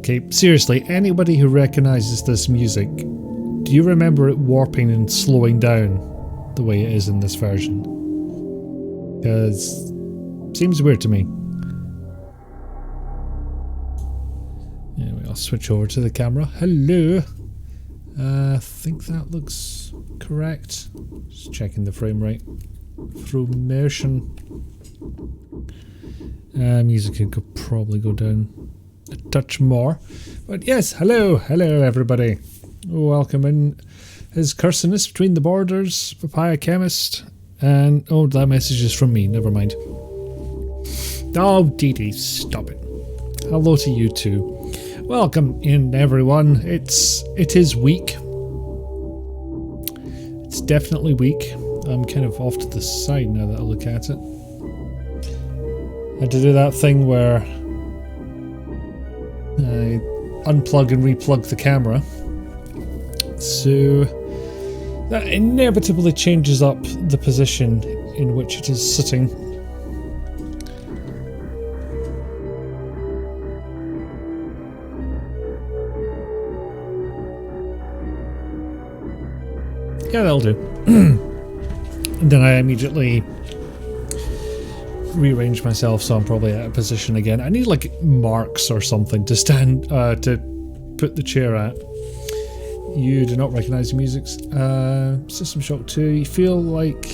Okay, seriously, anybody who recognises this music, do you remember it warping and slowing down the way it is in this version? Because it seems weird to me. Anyway, I'll switch over to the camera. Hello. I think that looks correct. Just checking the frame rate. Through motion. Music could probably go down a touch more. But yes, hello everybody. Welcome in. His Cursiness Between the Borders, Papaya Chemist, and oh, that message is from me, never mind. Oh, Dee Dee, stop it. Hello to you too. Welcome in, everyone. It is week. It's definitely week. I'm kind of off to the side now that I look at it. I had to do that thing where I unplug and replug the camera. So that inevitably changes up the position in which it is sitting. Yeah, that'll do. And then I immediately rearrange myself, so I'm probably out of position again. I need like marks or something to stand to put the chair at. You do not recognise the music. System Shock 2. You feel like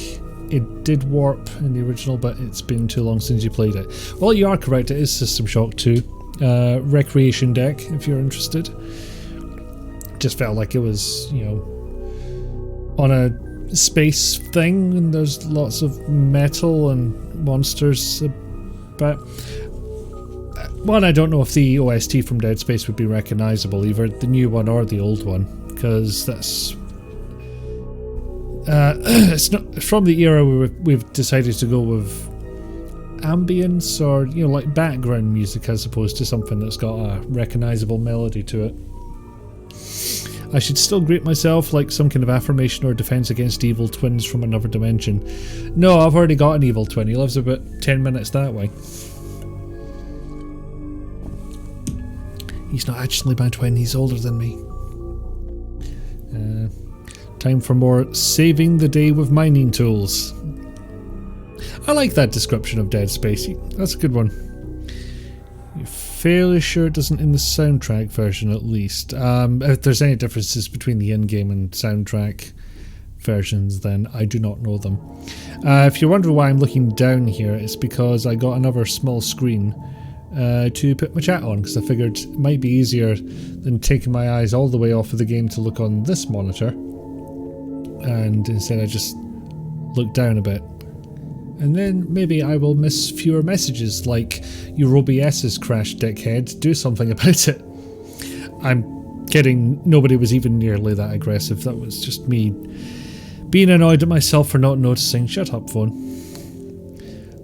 it did warp in the original, but it's been too long since you played it. Well, you are correct. It is System Shock 2. Recreation deck, if you're interested. Just felt like it was, you know, on a space thing, and there's lots of metal and monsters. But one, I don't know if the OST from Dead Space would be recognisable, either the new one or the old one, because that's it's not from the era where we've decided to go with ambience or, you know, like background music as opposed to something that's got a recognisable melody to it. I should still greet myself like some kind of affirmation or defense against evil twins from another dimension. No, I've already got an evil twin. He lives about 10 minutes that way. He's not actually my twin, he's older than me. Time for more saving the day with mining tools. I like that description of Dead Space. That's a good one. You're fairly sure it doesn't in the soundtrack version, at least. If there's any differences between the in-game and soundtrack versions, then I do not know them. If you're wondering why I'm looking down here, it's because I got another small screen to put my chat on, because I figured it might be easier than taking my eyes all the way off of the game to look on this monitor, and instead I just look down a bit. And then maybe I will miss fewer messages like, your OBS has crashed, dickhead, do something about it. I'm kidding, nobody was even nearly that aggressive, that was just me being annoyed at myself for not noticing. Shut up, phone.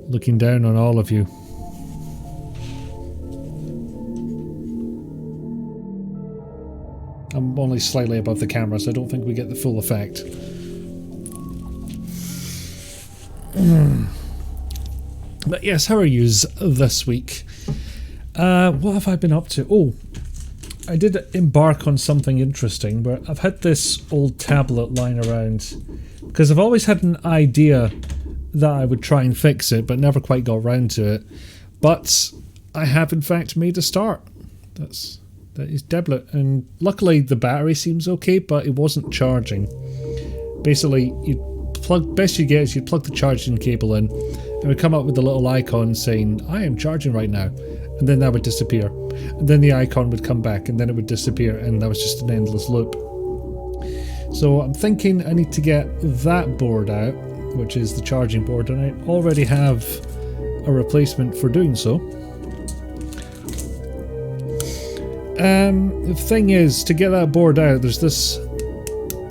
Looking down on all of you. I'm only slightly above the camera, so I don't think we get the full effect. But yes, how are yous this week? What have I been up to? Oh, I did embark on something interesting, but I've had this old tablet lying around because I've always had an idea that I would try and fix it, but never quite got round to it. But I have in fact made a start. That is tablet, and luckily the battery seems okay, but it wasn't charging. Basically, best you get is you'd plug the charging cable in, and it would come up with a little icon saying, I am charging right now, and then that would disappear. And then the icon would come back, and then it would disappear, and that was just an endless loop. So I'm thinking I need to get that board out, which is the charging board, and I already have a replacement for doing so. The thing is, to get that board out, there's this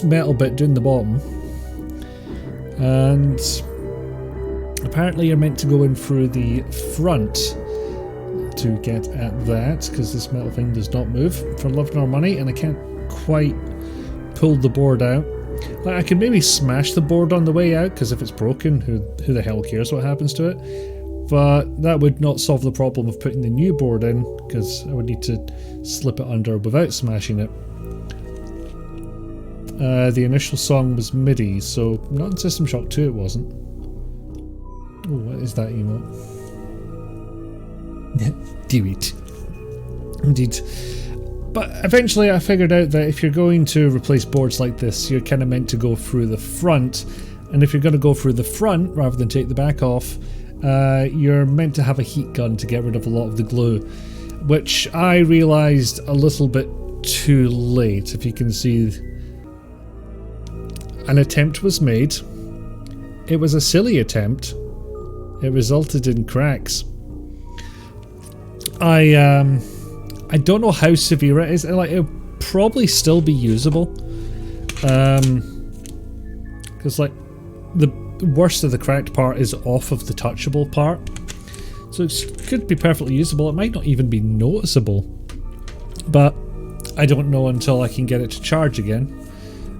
metal bit down the bottom, and apparently you're meant to go in through the front to get at that, because this metal thing does not move for love nor money, and I can't quite pull the board out. Like, I could maybe smash the board on the way out, because if it's broken, who the hell cares what happens to it? but that would not solve the problem of putting the new board in, because I would need to slip it under without smashing it. The initial song was MIDI, so not in System Shock 2 it wasn't. Oh, what is that emote? Do it. Indeed. But eventually I figured out that if you're going to replace boards like this, you're kind of meant to go through the front. And if you're going to go through the front rather than take the back off, you're meant to have a heat gun to get rid of a lot of the glue, which I realised a little bit too late. If you can see, an attempt was made. It was a silly attempt. It resulted in cracks. I don't know how severe it is. Like, it'll probably still be usable. Because like the worst of the cracked part is off of the touchable part, so it could be perfectly usable. It might not even be noticeable, but I don't know until I can get it to charge again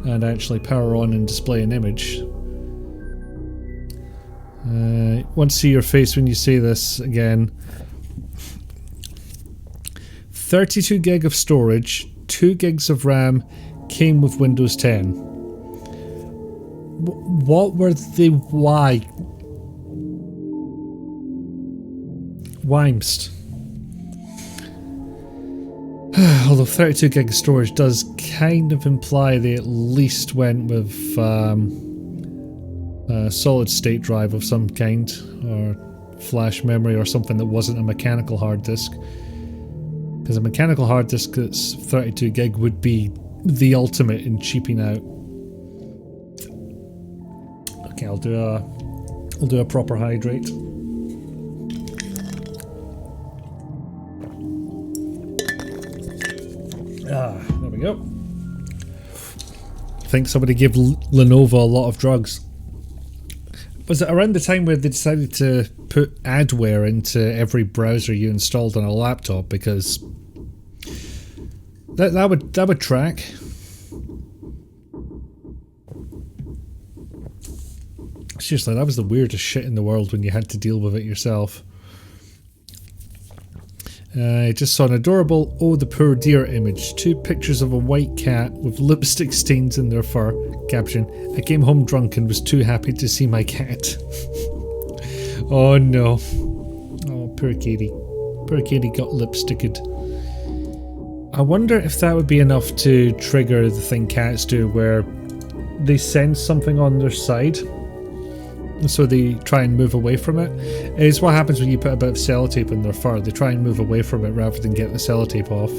and actually power on and display an image. Want to see your face when you say this again. 32 gig of storage, 2 gigs of RAM, came with Windows 10. What were the Wimst? Although 32 gig of storage does kind of imply they at least went with a solid state drive of some kind, or flash memory, or something that wasn't a mechanical hard disk. Because a mechanical hard disk that's 32 gig would be the ultimate in cheaping out. Okay, I'll do a proper hydrate. There we go. I think somebody gave Lenovo a lot of drugs. Was it around the time where they decided to put adware into every browser you installed on a laptop? Because that would track. Seriously, that was the weirdest shit in the world when you had to deal with it yourself. I just saw an adorable "Oh the poor dear" image. 2 pictures of a white cat with lipstick stains in their fur. Caption: I came home drunk and was too happy to see my cat. Oh no. Oh, poor kitty. Poor kitty got lipsticked. I wonder if that would be enough to trigger the thing cats do where they sense something on their side, so they try and move away from it. It's what happens when you put a bit of sellotape in their fur. They try and move away from it rather than get the sellotape off.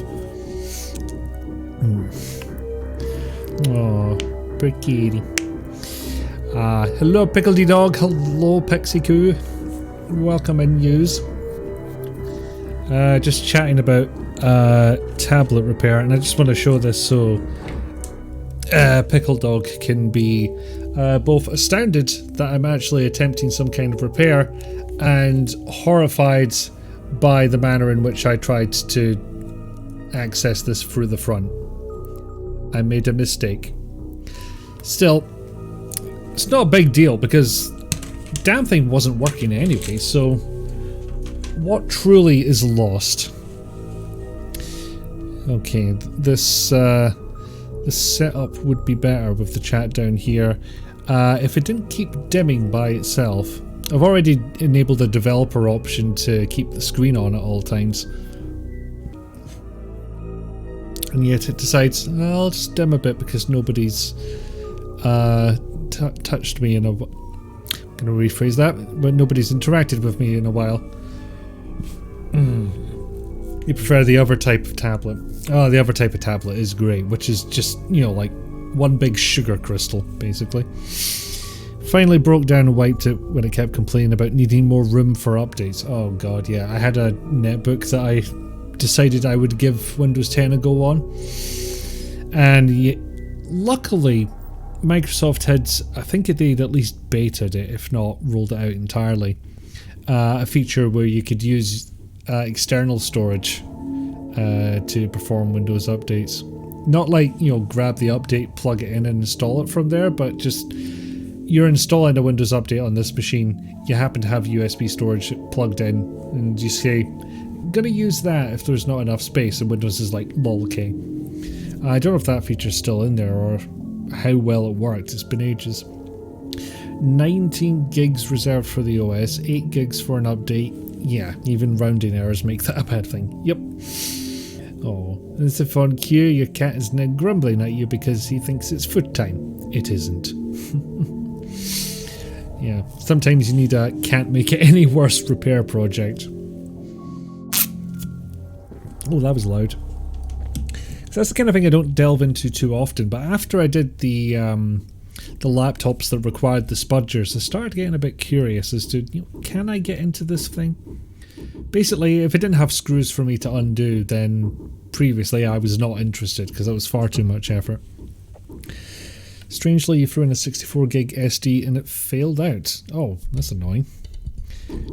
Oh, poor kitty. Hello Pickledy Dog, hello Pixie Coo. Welcome in news. Just chatting about tablet repair, and I just want to show this so Pickle Dog can be both astounded that I'm actually attempting some kind of repair and horrified by the manner in which I tried to access this through the front. I made a mistake. Still, it's not a big deal because the damn thing wasn't working anyway, so what truly is lost? Okay, this setup would be better with the chat down here if it didn't keep dimming by itself. I've already enabled a developer option to keep the screen on at all times, and yet it decides I'll just dim a bit because nobody's touched me in a... I'm going to rephrase that, but nobody's interacted with me in a while. You prefer the other type of tablet? Oh, the other type of tablet is great, which is just, you know, like one big sugar crystal, basically. Finally broke down and wiped it when it kept complaining about needing more room for updates. Oh god, yeah. I had a netbook that I decided I would give Windows 10 a go on. And luckily, Microsoft had, I think they'd at least betaed it, if not rolled it out entirely. A feature where you could use external storage to perform Windows updates. Not like, you know, grab the update, plug it in and install it from there, but just you're installing a Windows update on this machine, you happen to have USB storage plugged in, and you say, I'm gonna use that if there's not enough space, and Windows is like, lol, okay. I don't know if that feature's still in there or how well it worked, it's been ages. 19 gigs reserved for the OS, 8 gigs for an update. Yeah, even rounding errors make that a bad thing. Yep. Oh, it's a fun cue. Your cat is now grumbling at you because he thinks it's food time. It isn't. Yeah, sometimes you need a can't make it any worse repair project. Oh, that was loud. So that's the kind of thing I don't delve into too often, but after I did the laptops that required the spudgers, I started getting a bit curious as to, can I get into this thing? Basically, if it didn't have screws for me to undo, then previously I was not interested because that was far too much effort. Strangely, you threw in a 64 gig SD and it failed out. Oh, that's annoying.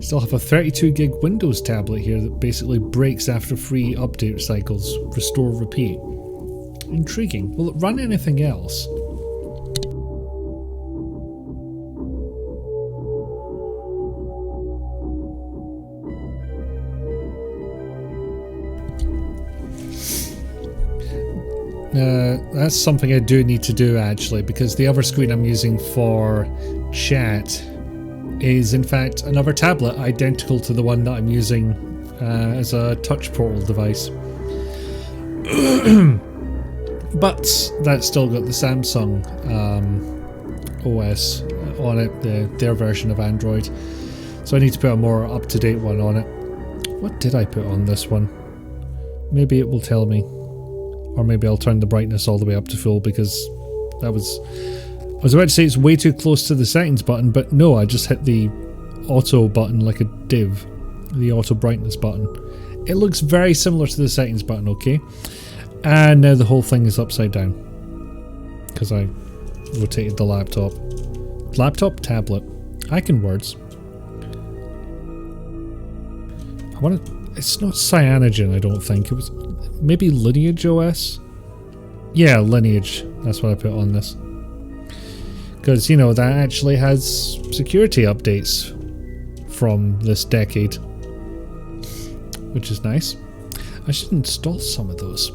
Still have a 32 gig Windows tablet here that basically breaks after 3 update cycles. Restore, repeat. Intriguing. Will it run anything else? That's something I do need to do actually, because the other screen I'm using for chat is in fact another tablet identical to the one that I'm using as a touch portal device. But that's still got the Samsung OS on it, their version of Android. So I need to put a more up-to-date one on it. What did I put on this one? Maybe it will tell me. Or maybe I'll turn the brightness all the way up to full because that was... I was about to say it's way too close to the settings button, but no, I just hit the auto button like a div. The auto brightness button. It looks very similar to the settings button, okay? And now the whole thing is upside down. Because I rotated the laptop. Laptop? Tablet. I can words. I want to... It's not Cyanogen, I don't think. It was maybe Lineage OS? Yeah, Lineage. That's what I put on this. Because, you know, that actually has security updates from this decade. Which is nice. I should install some of those.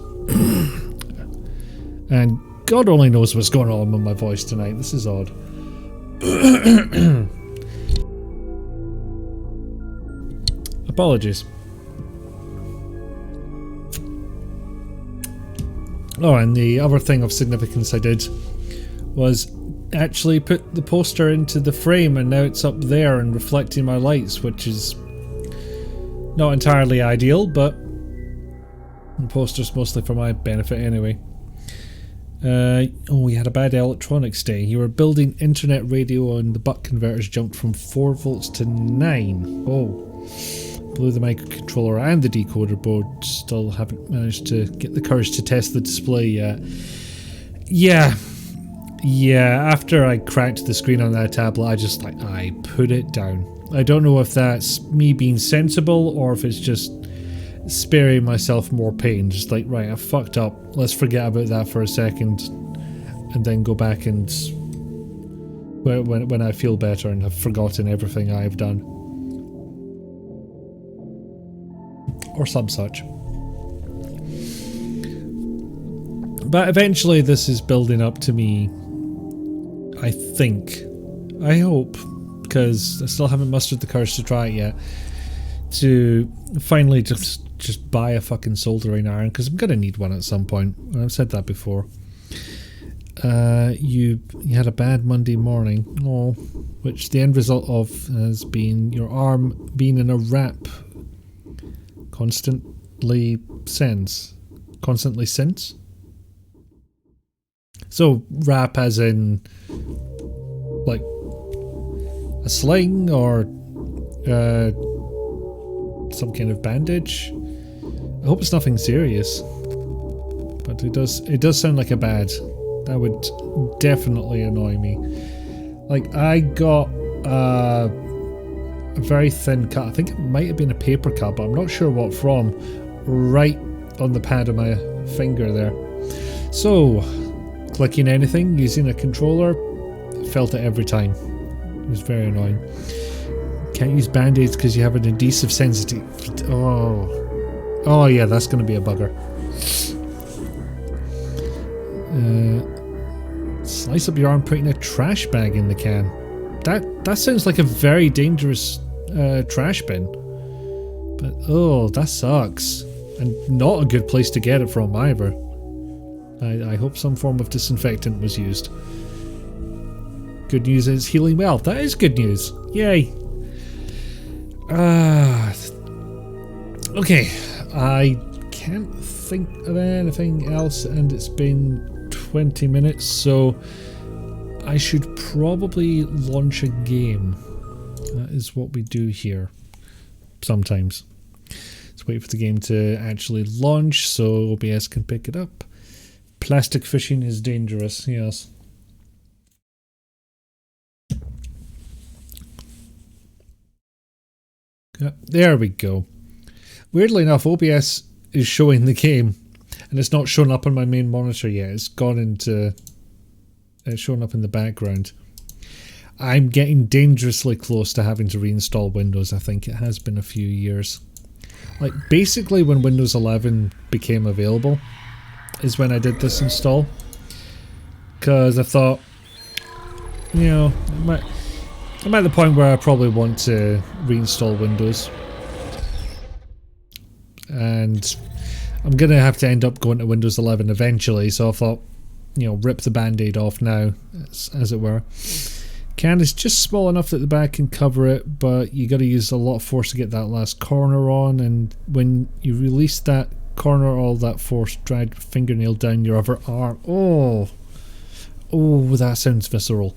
And God only knows what's going on with my voice tonight. This is odd. Apologies. Oh, and the other thing of significance I did was actually put the poster into the frame, and now it's up there and reflecting my lights, which is not entirely ideal, but the poster's mostly for my benefit anyway. Oh, we had a bad electronics day. You were building internet radio and the buck converters jumped from 4 volts to 9. Oh. Blew the microcontroller and the decoder board. Still haven't managed to get the courage to test the display yet. Yeah, after I cracked the screen on that tablet, I put it down. I don't know if that's me being sensible or if it's just sparing myself more pain. Just like, right, I fucked up. Let's forget about that for a second and then go back and when I feel better and have forgotten everything I've done. Or some such. But eventually this is building up to me, I think. I hope, because I still haven't mustered the courage to try it yet, to finally just buy a fucking soldering iron, because I'm going to need one at some point. I've said that before. You had a bad Monday morning, which the end result of has been your arm being in a wrap constantly since. So wrap as in like a sling or some kind of bandage. I hope it's nothing serious, but it does sound like a bad. That would definitely annoy me. Like, I got a very thin cut. I think it might have been a paper cut, but I'm not sure what from. Right on the pad of my finger there. So, clicking anything, using a controller, felt it every time. It was very annoying. Can't use band-aids because you have an adhesive sensitivity. Oh yeah, that's going to be a bugger. Slice up your arm putting a trash bag in the can. That sounds like a very dangerous trash bin. But oh, that sucks. And not a good place to get it from either. I hope some form of disinfectant was used. Good news is healing well. That is good news. Yay. Okay. I can't think of anything else and it's been 20 minutes, so I should probably launch a game. That is what we do here. Sometimes. Let's wait for the game to actually launch so OBS can pick it up. Plastic fishing is dangerous, yes. There we go. Weirdly enough, OBS is showing the game and it's not showing up on my main monitor yet. It's gone into... It's showing up in the background. I'm getting dangerously close to having to reinstall Windows. I think it has been a few years. Like, basically when Windows 11 became available is when I did this install. Because I thought, you know, I'm at the point where I probably want to reinstall Windows. And I'm going to have to end up going to Windows 11 eventually, so I thought, you know, rip the band-aid off now, as it were. Can is just small enough that the back can cover it, but you got to use a lot of force to get that last corner on, and when you release that corner, all that force dragged fingernail down your other arm. Oh, that sounds visceral.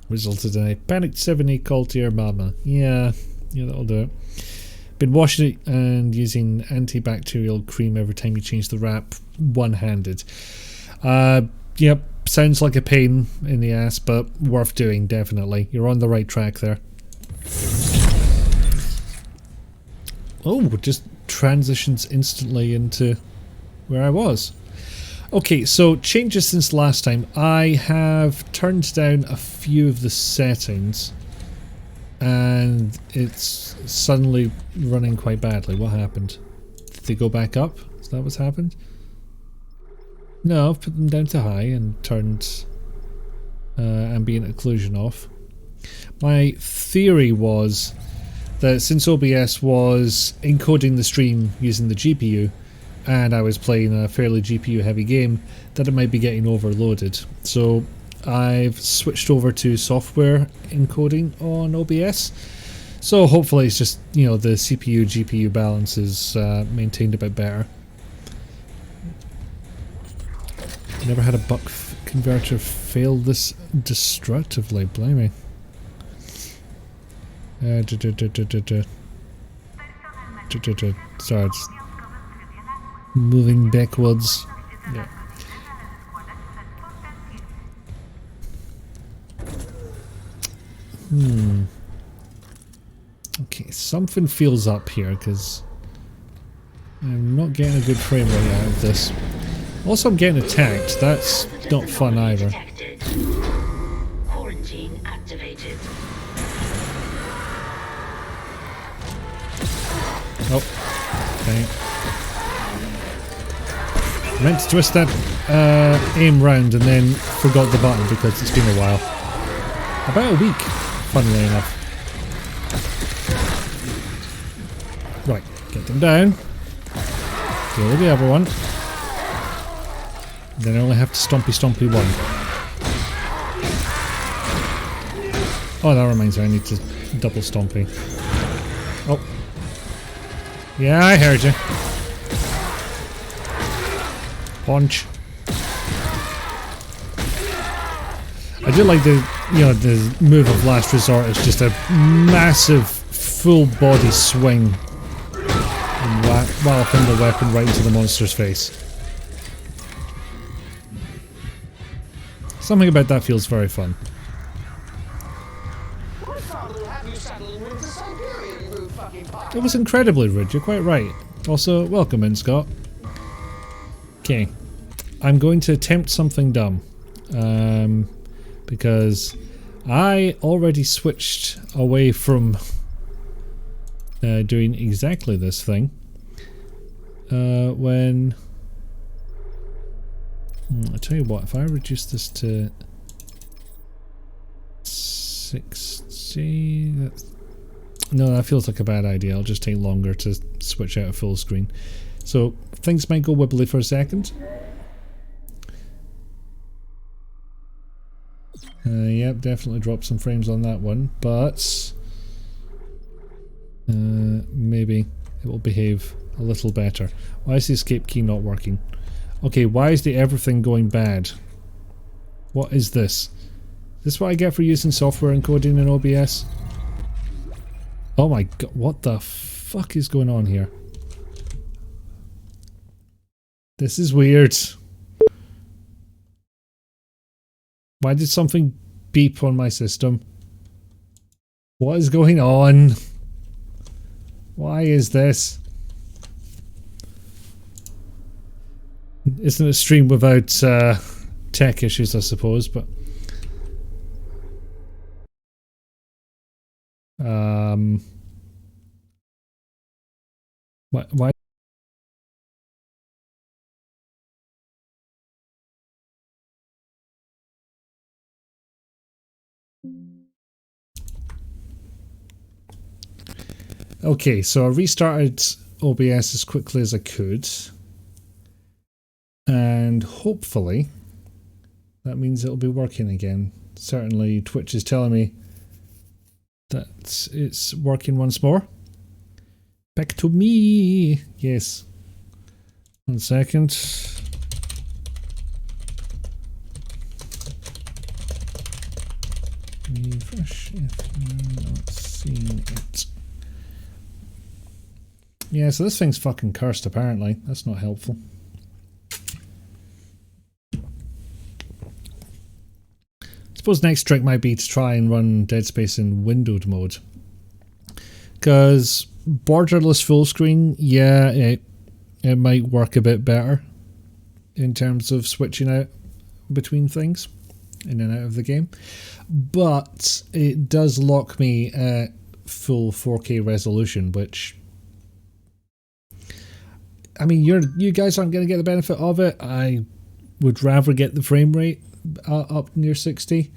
Resulted in a panicked 7-8 call to your mama. Yeah, that'll do it. Been washing it and using antibacterial cream every time you change the wrap, one-handed. Yep, sounds like a pain in the ass, but worth doing, definitely. You're on the right track there. Oh, just transitions instantly into where I was. Okay, so changes since last time. I have turned down a few of the settings and it's suddenly running quite badly. What happened? Did they go back up? Is that what's happened? No, I've put them down to high and turned ambient occlusion off. My theory was that since OBS was encoding the stream using the GPU and I was playing a fairly GPU heavy game, that it might be getting overloaded. So I've switched over to software encoding on OBS. So hopefully it's just, you know, the CPU GPU balance is maintained a bit better. Never had a buck converter fail this destructively, blimey. Sorry, it's moving backwards. Yeah. Okay, something feels up here because I'm not getting a good frame rate out of this. Also, I'm getting attacked. That's not fun either. Quarantine activated. Oh, okay. I meant to twist that aim round and then forgot the button because it's been a while. About a week, funnily enough. Right, get them down. Deal with the other one. Then I only have to stompy one. Oh, that reminds me, I need to double stompy. Oh. Yeah, I heard you. Punch. I do like the, you know, the move of last resort is just a massive full body swing and walloping the weapon right into the monster's face. Something about that feels very fun. It was incredibly rude, you're quite right. Also, welcome in, Scott. Okay. I'm going to attempt something dumb. because I already switched away from doing exactly this thing when I tell you what, if I reduce this to 60, no, that feels like a bad idea. I'll just take longer to switch out of full screen. So things might go wibbly for a second. Yep, definitely dropped some frames on that one, but maybe it will behave a little better. Why is the escape key not working? Okay, why is the everything going bad? What is this? Is this what I get for using software encoding in OBS? Oh my god, what the fuck is going on here? This is weird. Why did something beep on my system? What is going on? Why is this? Isn't a stream without tech issues, I suppose, but why? Okay, so I restarted OBS as quickly as I could. And hopefully that means it'll be working again. Certainly Twitch is telling me that it's working once more. Back to me! Yes. 1 second. Refresh if you're not seeing it. Yeah, so this thing's fucking cursed apparently. That's not helpful. I suppose next trick might be to try and run Dead Space in windowed mode. Because borderless full screen, yeah, it might work a bit better in terms of switching out between things, in and out of the game. But it does lock me at full 4K resolution, which, I mean, you guys aren't going to get the benefit of it. I would rather get the frame rate up near 60.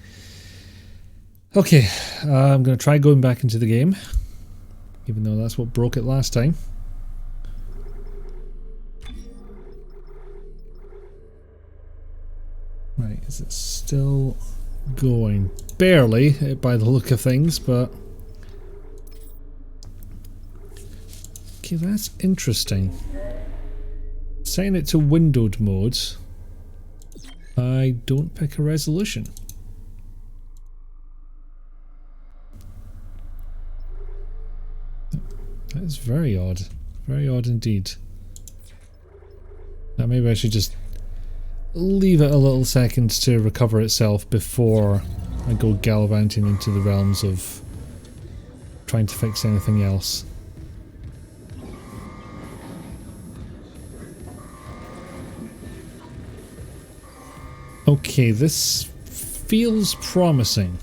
Okay, I'm going to try going back into the game, even though that's what broke it last time. Right, is it still going? Barely, by the look of things, but okay, that's interesting. Setting it to windowed mode, I don't pick a resolution. That is very odd. Very odd indeed. Now maybe I should just leave it a little second to recover itself before I go gallivanting into the realms of trying to fix anything else. Okay, this feels promising.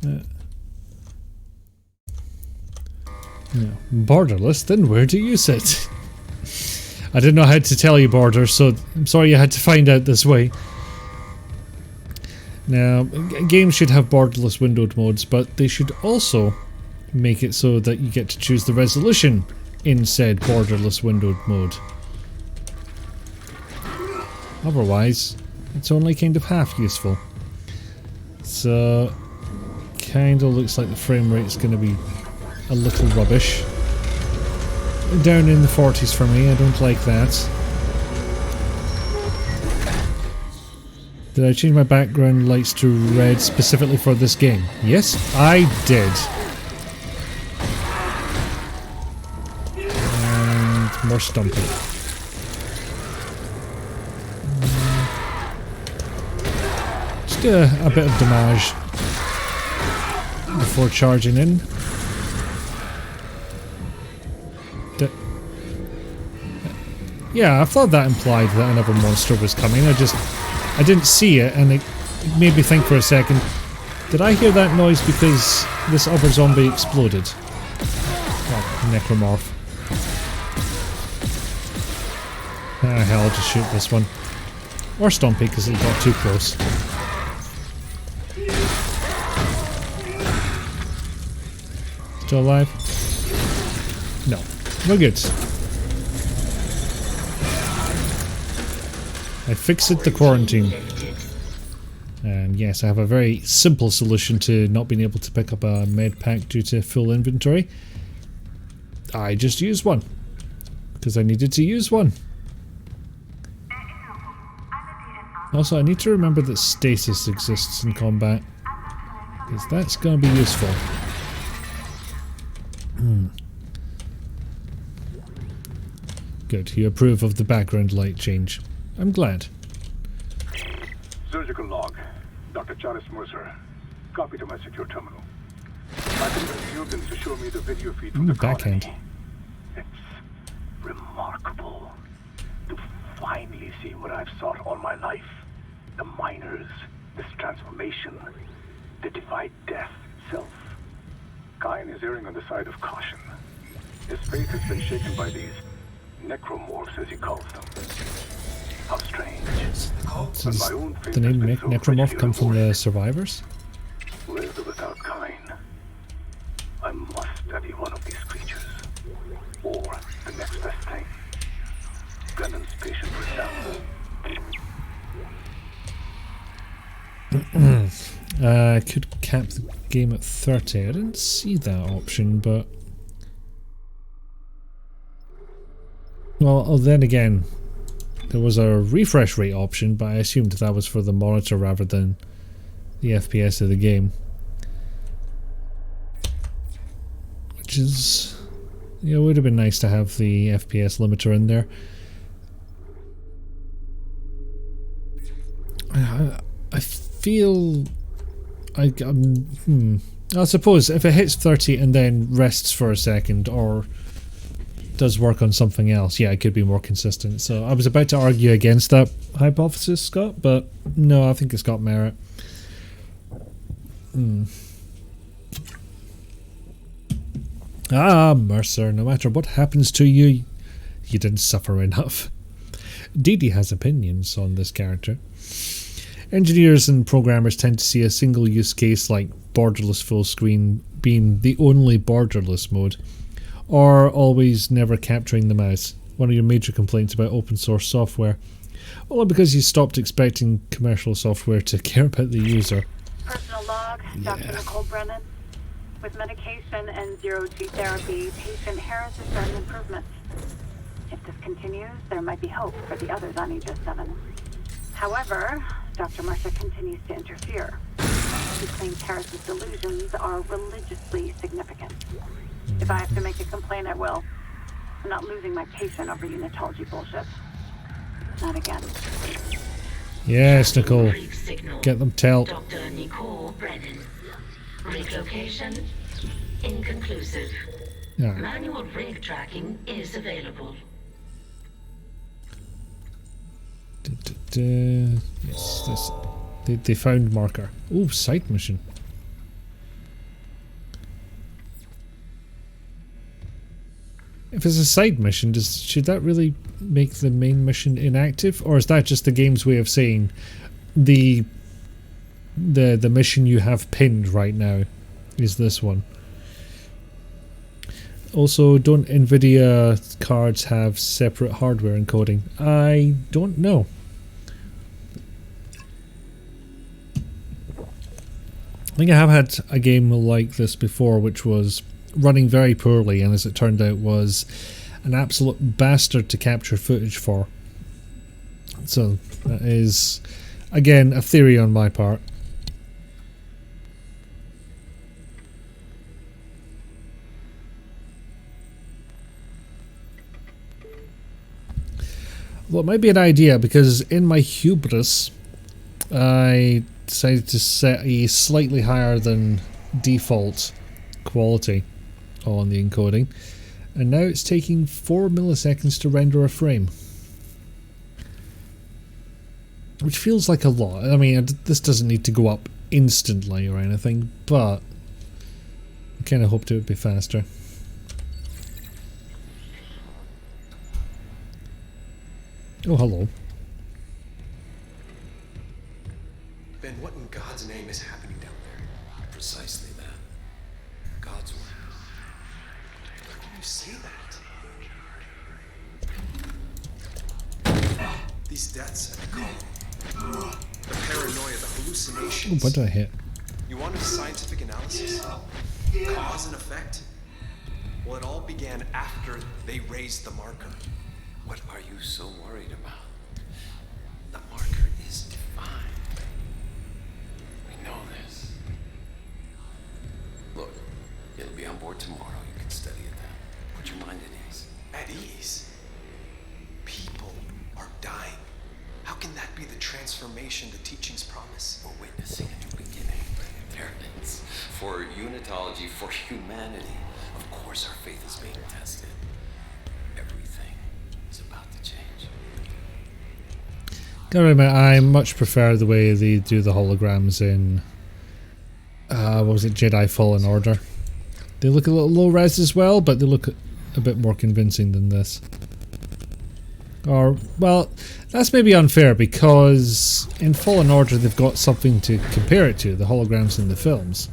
No. Borderless? Then where do you sit? I didn't know how to tell you, Border, so I'm sorry you had to find out this way. Now, games should have borderless windowed modes, but they should also make it so that you get to choose the resolution in said borderless windowed mode. Otherwise, it's only kind of half useful. So, kinda looks like the frame rate's gonna be a little rubbish. Down in the 40s for me, I don't like that. Did I change my background lights to red specifically for this game? Yes, I did. And more stompy. Just do a bit of damage before charging in. Yeah, I thought that implied that another monster was coming. I didn't see it, and It made me think for a second, did I hear that noise because this other zombie exploded? Oh, necromorph. Ah, hell, I'll just shoot this one. Or Stompy because it got too close. Still alive? No. We're good. I fixed the quarantine. And yes, I have a very simple solution to not being able to pick up a med pack due to full inventory. I just used one. Because I needed to use one. Also, I need to remember that stasis exists in combat. Because that's going to be useful. Good, you approve of the background light change. I'm glad. Surgical log. Dr. Charles Mercer. Copy to my secure terminal. I convinced Jurgens to show me the video feed from the backhand. colony. It's remarkable to finally see what I've sought all my life. The miners, this transformation, the divide death itself. Kine is erring on the side of caution. His faith has been shaken by these necromorphs, as he calls them. How strange. Does the name Necromorph come from the survivors? With or without Kine, I must study one of these creatures. Or the next best thing. Brennan's patient for I could cap the game at 30. I didn't see that option, but... Well, then again, there was a refresh rate option, but I assumed that was for the monitor rather than the FPS of the game. Which is... Yeah, it would have been nice to have the FPS limiter in there. I feel... I suppose if it hits 30 and then rests for a second, or does work on something else, yeah, it could be more consistent. So I was about to argue against that hypothesis, Scott, but no, I think it's got merit. Ah, Mercer, no matter what happens to you, you didn't suffer enough. Dee Dee has opinions on this character. Engineers and programmers tend to see a single use case like borderless full screen being the only borderless mode, or always never capturing the mouse. One of your major complaints about open source software. Well, because you stopped expecting commercial software to care about the user. Personal log, Dr. Nicole Brennan. With medication and zero-G therapy, patient Harris is showing improvements. If this continues, there might be hope for the others on Aegis 7. However, Dr. Mercer continues to interfere. He claims Harris's delusions are religiously significant. If I have to make a complaint, I will. I'm not losing my patient over unitology bullshit. Not again. Yes, Nicole. Get them tell. Dr. Nicole Brennan. Rig location inconclusive. Yeah. Manual rig tracking is available. Yes, this. They found marker. Oh, side mission. If it's a side mission, should that really make the main mission inactive, or is that just the game's way of saying the mission you have pinned right now is this one? Also, don't Nvidia cards have separate hardware encoding? I don't know. I think I have had a game like this before, which was running very poorly, and as it turned out was an absolute bastard to capture footage for. So that is, again, a theory on my part. Well, it might be an idea, because in my hubris I decided to set a slightly higher than default quality on the encoding, and now it's taking 4 milliseconds to render a frame. which feels like a lot. I mean, this doesn't need to go up instantly or anything, but I kind of hoped it would be faster. Oh, hello. Ben, what in God's name is happening down there? Precisely that. God's work. How can you say that? These deaths at the colony. The paranoia, the Oh, hallucinations. what did I hit? You want a scientific analysis? Cause and effect? Well, it all began after they raised the marker. What are you so worried about? The marker is defined. We know this. Look, it'll be on board tomorrow. You can study it then. Put your mind at ease. At ease? People are dying. How can that be the transformation the teachings promise? We're witnessing a new beginning. Parents. For unitology, for humanity. Of course our faith is being tested. Everything is about to change. Gotta admit, I much prefer the way they do the holograms in what was it, Jedi Fallen Order. They look a little low res as well, but they look a bit more convincing than this. Or, well, that's maybe unfair because in Fallen Order they've got something to compare it to, the holograms in the films.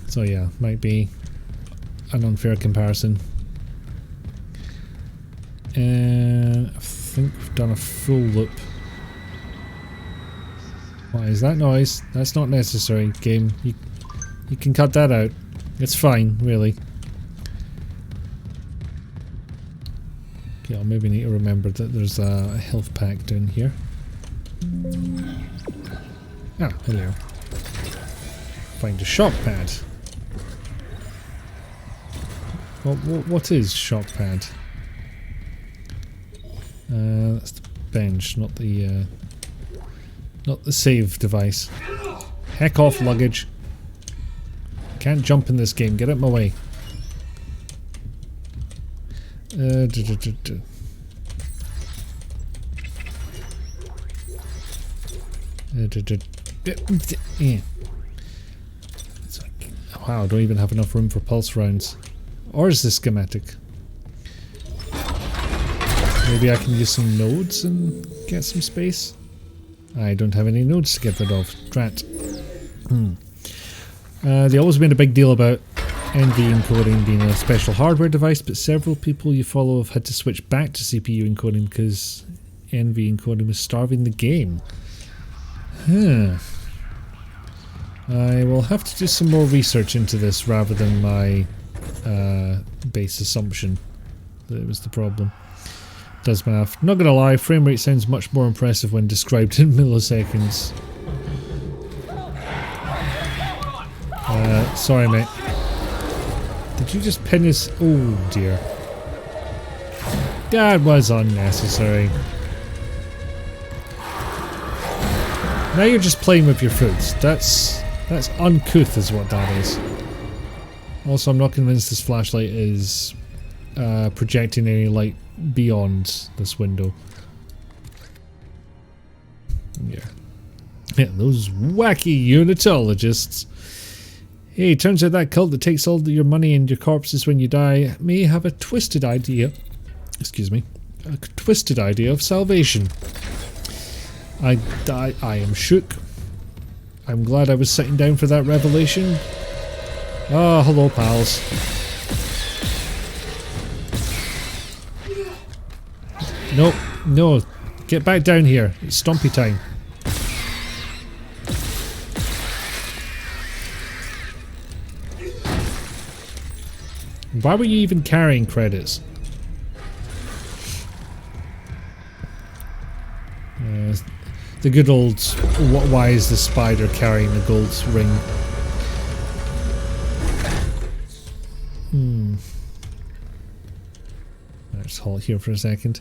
So yeah, might be an unfair comparison. And I think we've done a full loop. What is that noise? That's not necessary, game. You can cut that out. It's fine, really. Okay, I'll maybe need to remember that there's a health pack down here. Ah, hello. Find a shock pad. What is shock pad? That's the bench, not the save device. Heck off, luggage. Can't jump in this game. Get out of my way. Wow, I don't even have enough room for pulse rounds. Or is this schematic? Maybe I can use some nodes and get some space? I don't have any nodes to get rid of. Drat. They always made a big deal about NV encoding being a special hardware device, but several people you follow have had to switch back to CPU encoding because NV encoding was starving the game. Huh. I will have to do some more research into this rather than my base assumption that it was the problem. Does math. Not gonna lie, frame rate sounds much more impressive when described in milliseconds. Sorry mate. Did you just pin his... Oh dear. That was unnecessary. Now you're just playing with your foods. That's uncouth is what that is. Also, I'm not convinced this flashlight is projecting any light beyond this window. Yeah. Yeah, those wacky unitologists. Hey, turns out that cult that takes all your money and your corpses when you die may have a twisted idea. Excuse me. A twisted idea of salvation. I am shook. I'm glad I was sitting down for that revelation. Oh, hello, pals. Nope, no. Get back down here. It's stompy time. Why were you even carrying credits? The good old, why is the spider carrying the gold ring? Let's halt here for a second.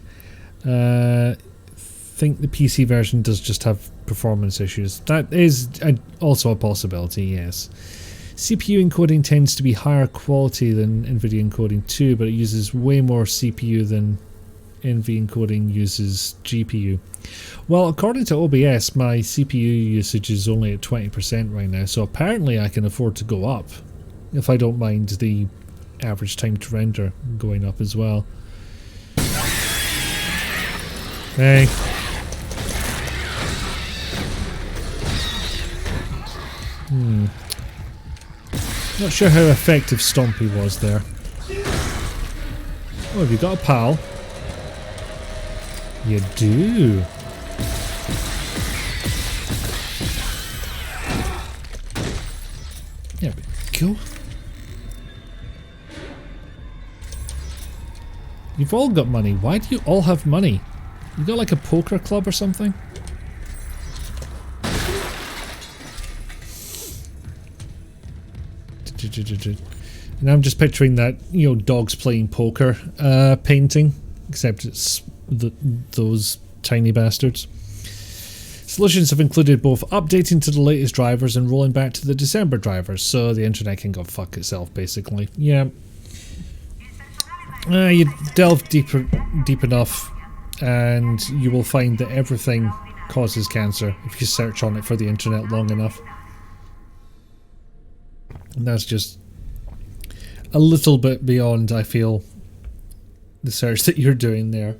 Think the PC version does just have performance issues. That is also a possibility, yes. CPU encoding tends to be higher quality than NVIDIA encoding too, but it uses way more CPU than NV encoding uses GPU. Well, according to OBS, my CPU usage is only at 20% right now, so apparently I can afford to go up if I don't mind the average time to render going up as well. Hey. Not sure how effective Stompy was there. Oh, have you got a pal? You do. There we go. You've all got money. Why do you all have money? You got like a poker club or something? And I'm just picturing that, you know, dogs playing poker painting, except it's those tiny bastards. Solutions have included both updating to the latest drivers and rolling back to the December drivers, so the internet can go fuck itself, basically. Yeah. You delve deep enough, and you will find that everything causes cancer if you search on it for the internet long enough. And that's just a little bit beyond, I feel, the search that you're doing there.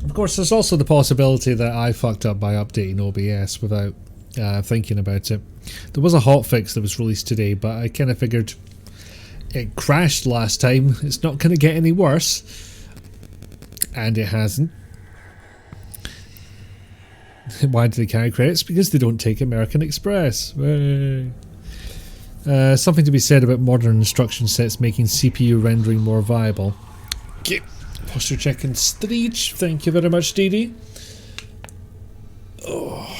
Of course, there's also the possibility that I fucked up by updating OBS without thinking about it. There was a hotfix that was released today, but I kind of figured it crashed last time. It's not going to get any worse. And it hasn't. Why do they carry credits? Because they don't take American Express. Something to be said about modern instruction sets making CPU rendering more viable. Okay. Posture check and Streech. Thank you very much, Dee. Oh.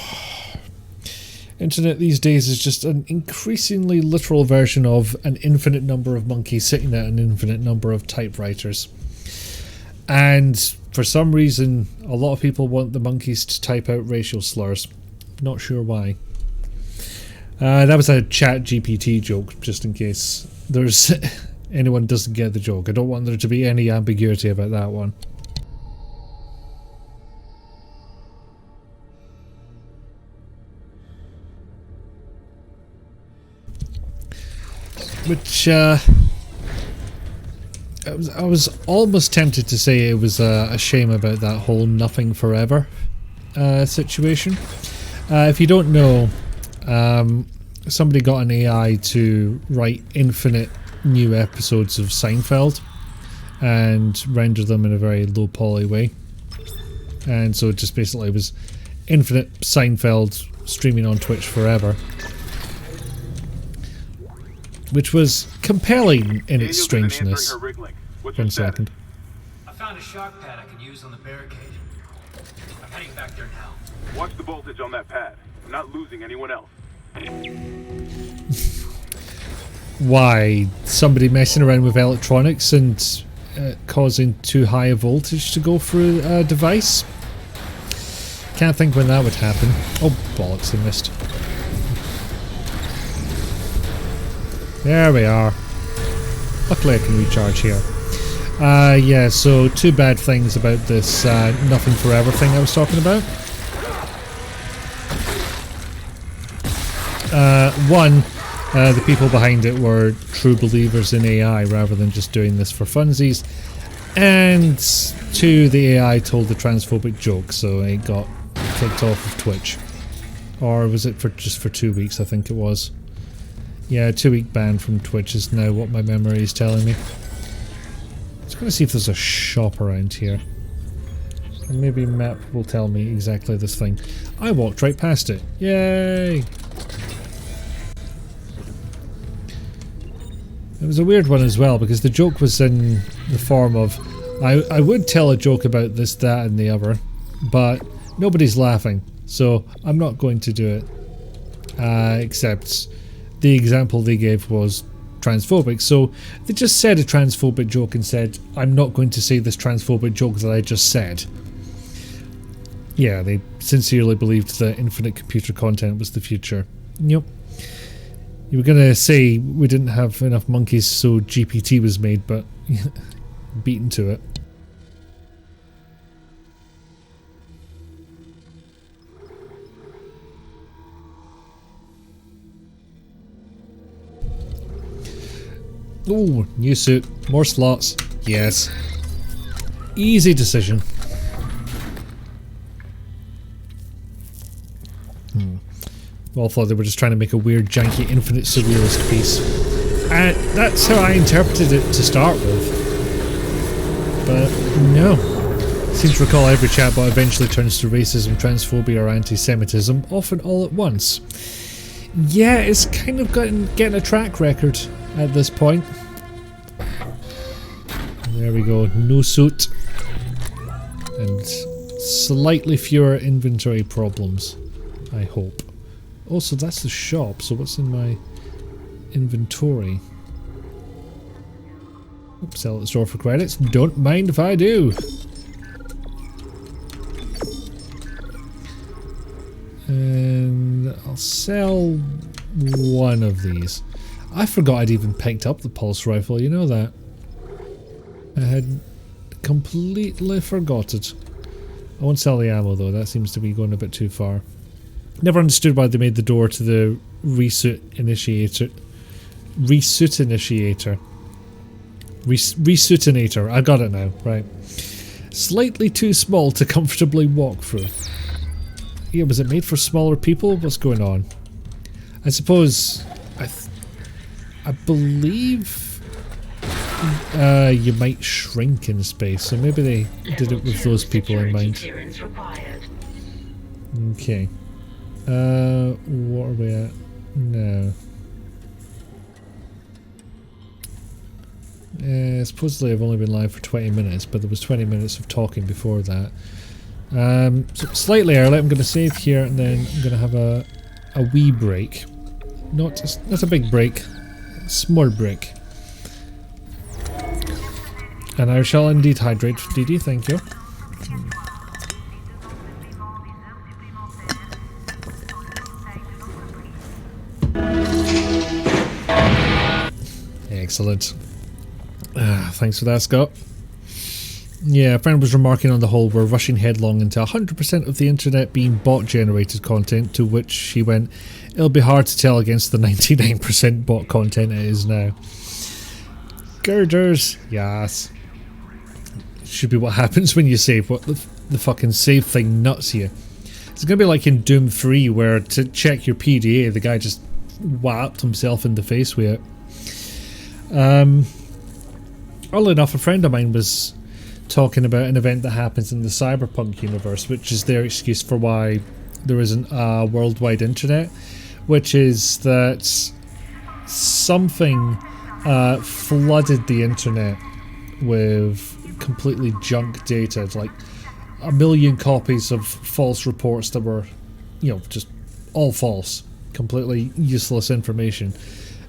Internet these days is just an increasingly literal version of an infinite number of monkeys sitting at an infinite number of typewriters. And for some reason, a lot of people want the monkeys to type out racial slurs. Not sure why. That was a chat GPT joke, just in case there's anyone doesn't get the joke. I don't want there to be any ambiguity about that one. Which, I was almost tempted to say it was a shame about that whole nothing forever situation. If you don't know, somebody got an AI to write infinite new episodes of Seinfeld and render them in a very low poly way. And so it just basically was infinite Seinfeld streaming on Twitch forever. Which was compelling in its strangeness. 1 second. I found a shock pad I could use on the barricade. I'm heading back there now. Watch the voltage on that pad. I'm not losing anyone else. Why? Somebody messing around with electronics and causing too high a voltage to go through a device? Can't think when that would happen. Oh, bollocks, I missed. There we are. Luckily I can recharge here. Yeah, so two bad things about this nothing forever thing I was talking about. One, the people behind it were true believers in AI rather than just doing this for funsies. And two, the AI told the transphobic joke, so it got kicked off of Twitch. Or was it for just for 2 weeks, I think it was. Yeah, a 2-week ban from Twitch is now what my memory is telling me. Just gonna see if there's a shop around here. And maybe map will tell me exactly this thing. I walked right past it. Yay! It was a weird one as well, because the joke was in the form of I would tell a joke about this, that and the other, but nobody's laughing, so I'm not going to do it. Except the example they gave was transphobic, so they just said a transphobic joke and said, I'm not going to say this transphobic joke that I just said. Yeah, they sincerely believed that infinite computer content was the future. Yep. You were gonna say we didn't have enough monkeys, so GPT was made, but beaten to it. Oh, new suit, more slots. Yes. Easy decision. Well, I thought they were just trying to make a weird, janky, infinite surrealist piece. And that's how I interpreted it to start with. But no. Seems to recall every chatbot eventually turns to racism, transphobia or anti-Semitism, often all at once. Yeah, it's kind of getting a track record at this point. There we go, no suit. And slightly fewer inventory problems, I hope. Also, that's the shop, so what's in my inventory? Oops, sell at the store for credits. Don't mind if I do. And I'll sell one of these. I forgot I'd even picked up the pulse rifle, you know that? I had completely forgot it. I won't sell the ammo though, that seems to be going a bit too far. Never understood why they made the door to the resuit initiator. Resuitinator. I got it now, right. Slightly too small to comfortably walk through. Yeah, was it made for smaller people? What's going on? I suppose... I believe... you might shrink in space, so maybe they did it with those people in mind. Okay. What are we at now? Supposedly I've only been live for 20 minutes, but there was 20 minutes of talking before that. So slightly early, I'm going to save here and then I'm going to have a wee break. Not a big break, a small break. And I shall indeed hydrate, Didi, thank you. Excellent. Thanks for that, Scott. Yeah, a friend was remarking on the whole we're rushing headlong into 100% of the internet being bot-generated content, to which she went, it'll be hard to tell against the 99% bot content it is now. Girders, yes. Should be what happens when you save. What the fucking save thing nuts you. It's gonna be like in Doom 3 where to check your PDA the guy just whapped himself in the face with it. Early enough, a friend of mine was talking about an event that happens in the cyberpunk universe, which is their excuse for why there isn't a worldwide internet, which is that something flooded the internet with completely junk data, like 1 million copies of false reports that were, you know, just all false, completely useless information.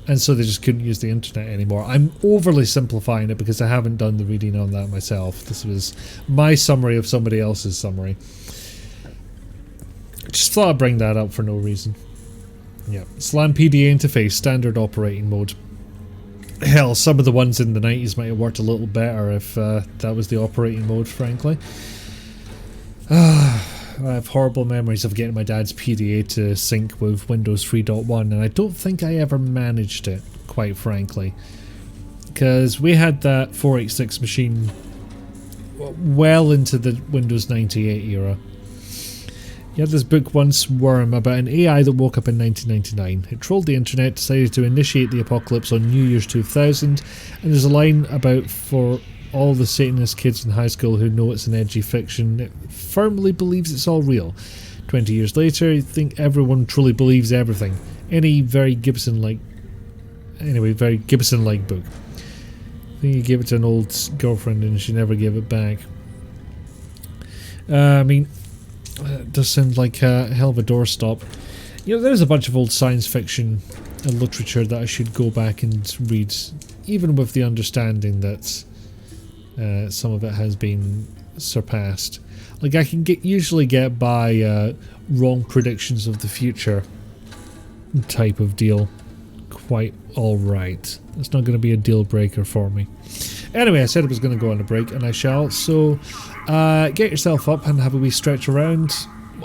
And so they just couldn't use the internet anymore. I'm overly simplifying it because I haven't done the reading on that myself. This was my summary of somebody else's summary. Just thought I'd bring that up for no reason. Yeah, slam PDA interface, standard operating mode. Hell, some of the ones in the 90s might have worked a little better if that was the operating mode, frankly. I have horrible memories of getting my dad's PDA to sync with Windows 3.1, and I don't think I ever managed it, quite frankly. Because we had that 486 machine well into the Windows 98 era. You had this book once, Worm, about an AI that woke up in 1999. It trolled the internet, decided to initiate the apocalypse on New Year's 2000, and there's a line about for all the Satanist kids in high school who know it's an edgy fiction, it firmly believes it's all real. 20 years later, I think everyone truly believes everything. Any very Gibson-like book. I think he gave it to an old girlfriend and she never gave it back. I mean, it does sound like a hell of a doorstop. You know, there's a bunch of old science fiction and literature that I should go back and read, even with the understanding that some of it has been surpassed. Like, I can usually get by wrong predictions of the future type of deal quite alright. It's not going to be a deal breaker for me. Anyway, I said I was going to go on a break, and I shall. So, get yourself up and have a wee stretch around.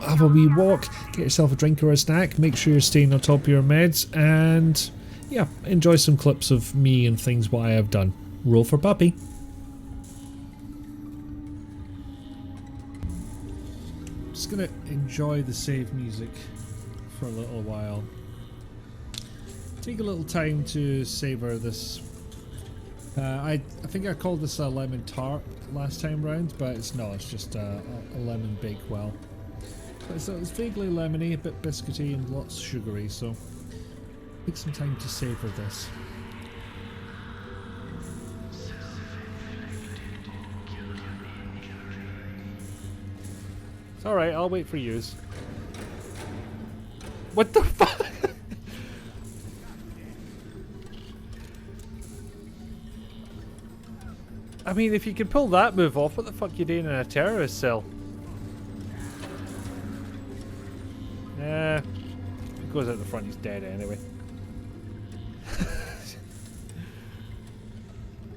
Have a wee walk. Get yourself a drink or a snack. Make sure you're staying on top of your meds. And, yeah, enjoy some clips of me and things what I have done. Roll for puppy. Just going to enjoy the save music for a little while. Take a little time to savor this. I think I called this a lemon tart last time round, but it's not. It's just a lemon bakewell. But it's vaguely lemony, a bit biscuity, and lots sugary. So take some time to savor this. It's all right. I'll wait for yous. What the fuck? I mean, if you can pull that move off, what the fuck are you doing in a terrorist cell? If he goes out the front, he's dead anyway.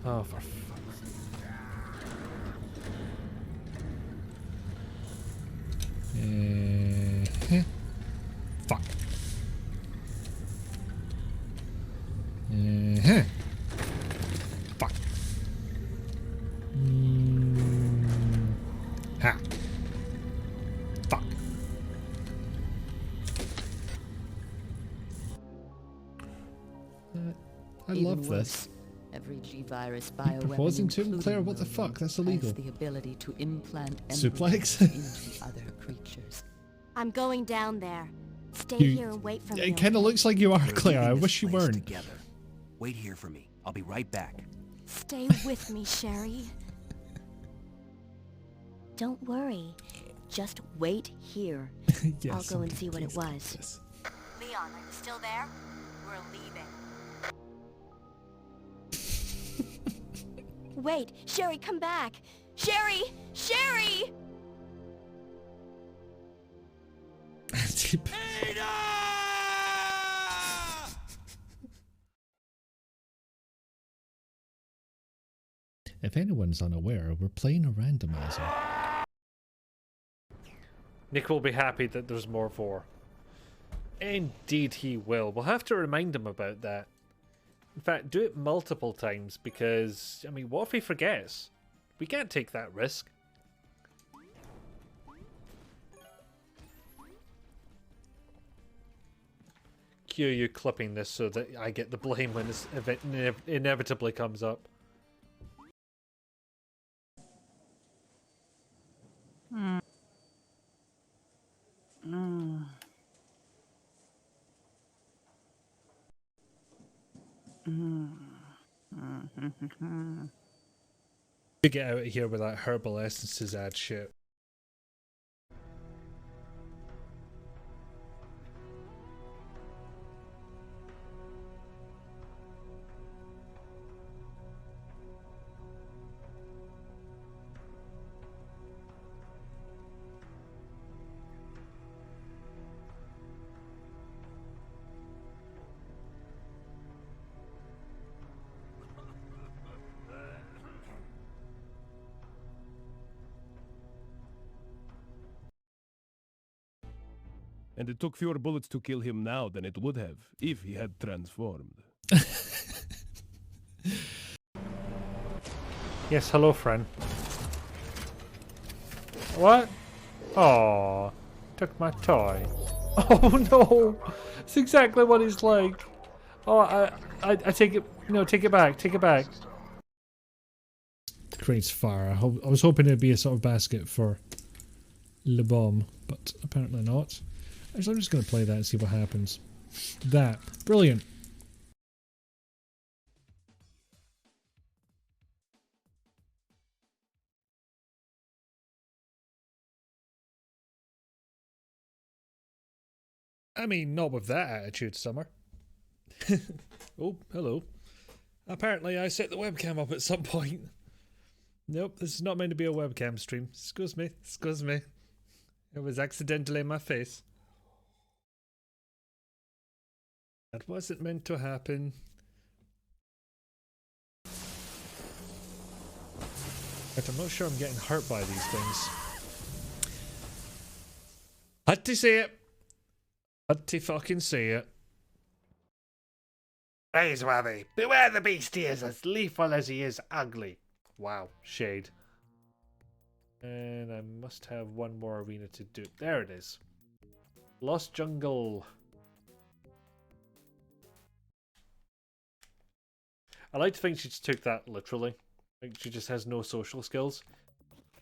Oh, for fuck's sake. Fuck. Fuck. Ha. Fuck. I love this. Every G-virus bioweapon Proposing to him, Claire? What the fuck? That's illegal. has the ability to implant Suplex? into other creatures. I'm going down there. Stay You- here and wait for me. It kind of looks like you are, We're Claire. I leaving this wish you place weren't. Together. Wait here for me. I'll be right back. Stay with me, Sherry. Don't worry. Just wait here. Yes, I'll go and see what it please. was. Yes. Leon, are you still there? We're leaving. Wait, Sherry, come back. Sherry! Sherry! If anyone's unaware, we're playing a randomizer. Nick will be happy that there's more vor. Indeed he will. We'll have to remind him about that. In fact, do it multiple times because, I mean, what if he forgets? We can't take that risk. Cue you clipping this so that I get the blame when this event inevitably comes up. You get out of here with that herbal essences ad shit. And it took fewer bullets to kill him now than it would have if he had transformed. Yes, hello, friend. What? Oh, took my toy. Oh no, it's exactly what he's like. Oh, I take it. No, take it back. Take it back. Creates fire. I was hoping it'd be a sort of basket for Le Bomb, but apparently not. Actually, I'm just going to play that and see what happens. That. Brilliant. I mean, not with that attitude, Summer. Oh, hello. Apparently I set the webcam up at some point. Nope, this is not meant to be a webcam stream. Excuse me, excuse me. It was accidentally in my face. That wasn't meant to happen. But I'm not sure I'm getting hurt by these things. Had to say it. Had to fucking say it. Praiseworthy. Beware the beast, he is as lethal as he is ugly. Wow, shade. And I must have one more arena to do. There it is. Lost Jungle. I like to think she just took that literally. Like she just has no social skills.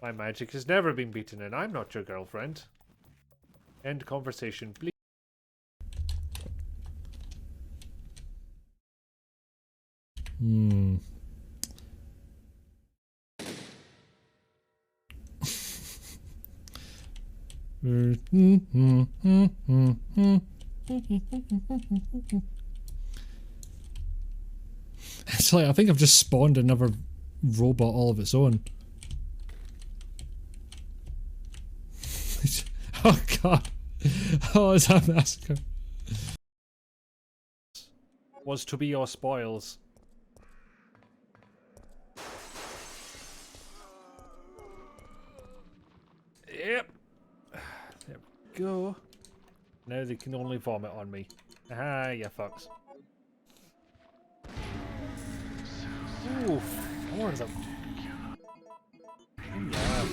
My magic has never been beaten and I'm not your girlfriend. End conversation, please. It's like I think I've just spawned another robot all of its own. Oh god. Oh, is that massacre? Was to be your spoils. Yep. There we go. Now they can only vomit on me. Ah, you fucks. Ooh, 4 of them. Oh, yeah.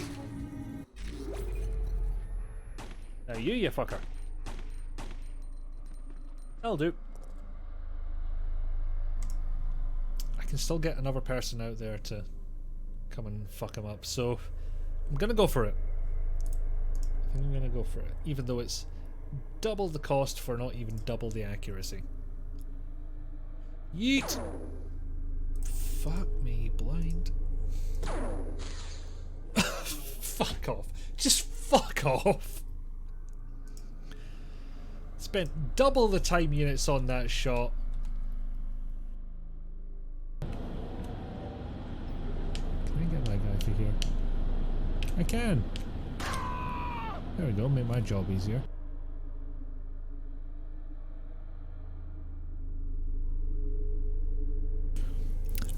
Now you fucker. That'll do. I can still get another person out there to come and fuck him up, so I'm gonna go for it. I think I'm gonna go for it, even though it's double the cost for not even double the accuracy. Yeet! Fuck me, blind. Fuck off. Just fuck off. Spent double the time units on that shot. Can I get that guy through here? I can. There we go, make my job easier.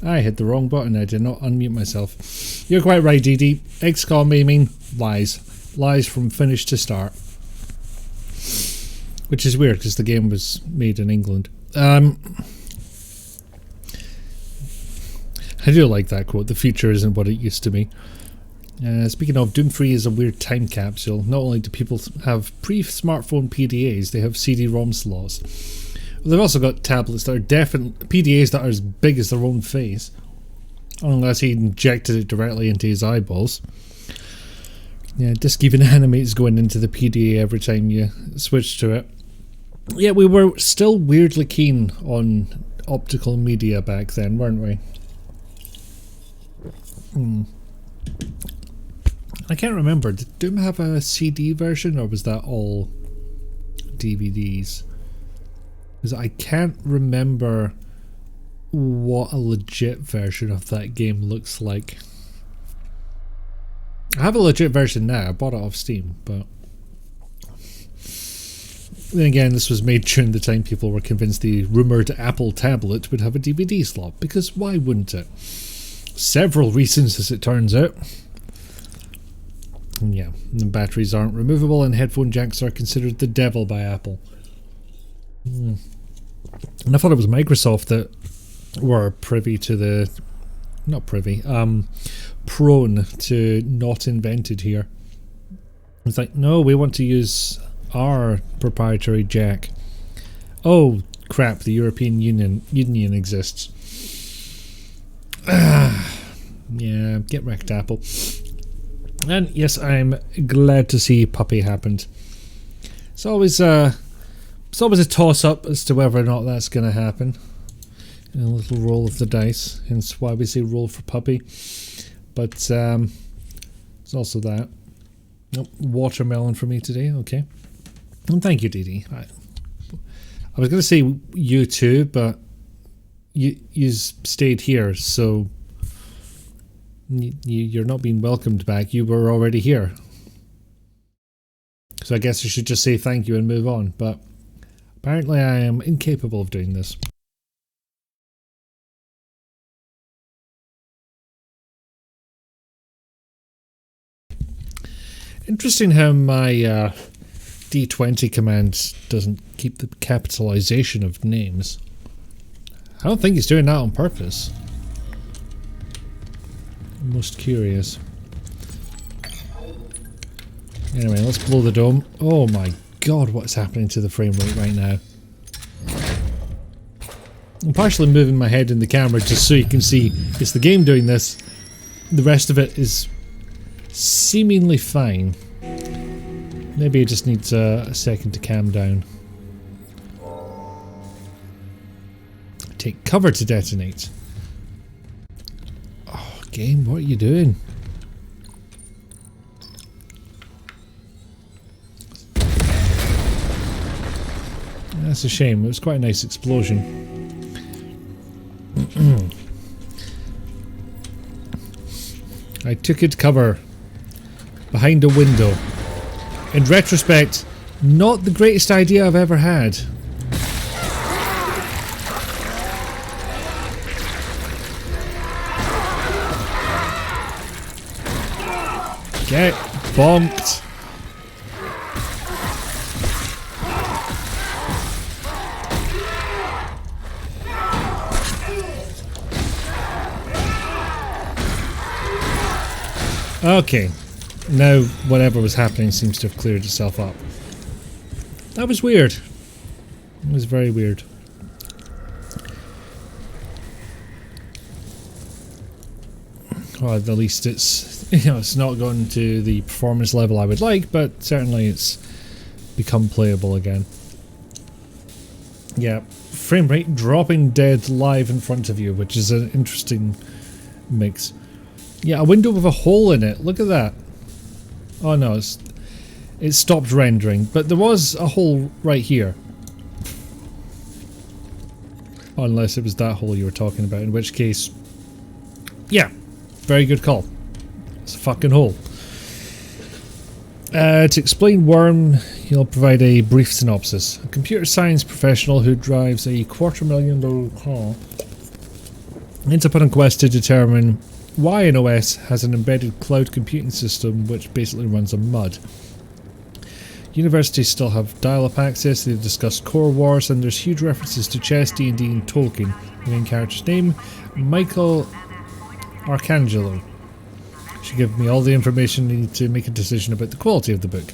I hit the wrong button, I did not unmute myself. You're quite right, DD. XCOM aiming, lies. Lies from finish to start. Which is weird, because the game was made in England. I do like that quote, the future isn't what it used to be. Speaking of, Doom 3 is a weird time capsule. Not only do people have pre-smartphone PDAs, they have CD-ROM slots. Well, they've also got tablets that are PDAs that are as big as their own face. Unless he injected it directly into his eyeballs. Yeah, disc even animates going into the PDA every time you switch to it. Yeah, we were still weirdly keen on optical media back then, weren't we? I can't remember, did Doom have a CD version or was that all DVDs? Because I can't remember what a legit version of that game looks like. I have a legit version now, I bought it off Steam, but then again, this was made during the time people were convinced the rumoured Apple tablet would have a DVD slot, because why wouldn't it? Several reasons, as it turns out. And yeah, the batteries aren't removable and headphone jacks are considered the devil by Apple. And I thought it was Microsoft that were privy to the... not privy, prone to not invented here. It's like, no, we want to use our proprietary jack. Oh crap, the European Union exists. Yeah, get wrecked, Apple. And yes, I'm glad to see Puppy happened. It's always a toss-up as to whether or not that's going to happen. A little roll of the dice, hence why we say roll for Puppy. But it's also that. Oh, watermelon for me today, okay. And thank you, Dee. I was going to say you too, but you stayed here, so you're not being welcomed back. You were already here. So I guess I should just say thank you and move on, but Apparently I am incapable of doing this. Interesting how my D20 command doesn't keep the capitalization of names. I don't think he's doing that on purpose. I'm most curious. Anyway, let's blow the dome. Oh my god, what's happening to the frame rate right now? I'm partially moving my head in the camera just so you can see it's the game doing this. The rest of it is seemingly fine. Maybe it just needs a second to calm down. Take cover to detonate. Oh, game, what are you doing? That's a shame. It was quite a nice explosion. I took it cover behind a window. In retrospect, not the greatest idea I've ever had. Get bonked. Okay, now whatever was happening seems to have cleared itself up. That was weird. It was very weird. Well, at least it's, you know, it's not gone to the performance level I would like, but certainly it's become playable again. Yeah, frame rate dropping dead live in front of you, which is an interesting mix. Yeah, a window with a hole in it. Look at that. Oh no, it stopped rendering, but there was a hole right here. Unless it was that hole you were talking about, in which case, yeah, very good call. It's a fucking hole. To explain Worm, he'll provide a brief synopsis. A computer science professional who drives a $250,000 car ends up on a quest to determine why an OS has an embedded cloud computing system which basically runs on mud. Universities still have dial-up access, they discuss core wars, and there's huge references to chess, D&D and Tolkien. The main character's name, Michael Arcangelo. Should give me all the information I need to make a decision about the quality of the book.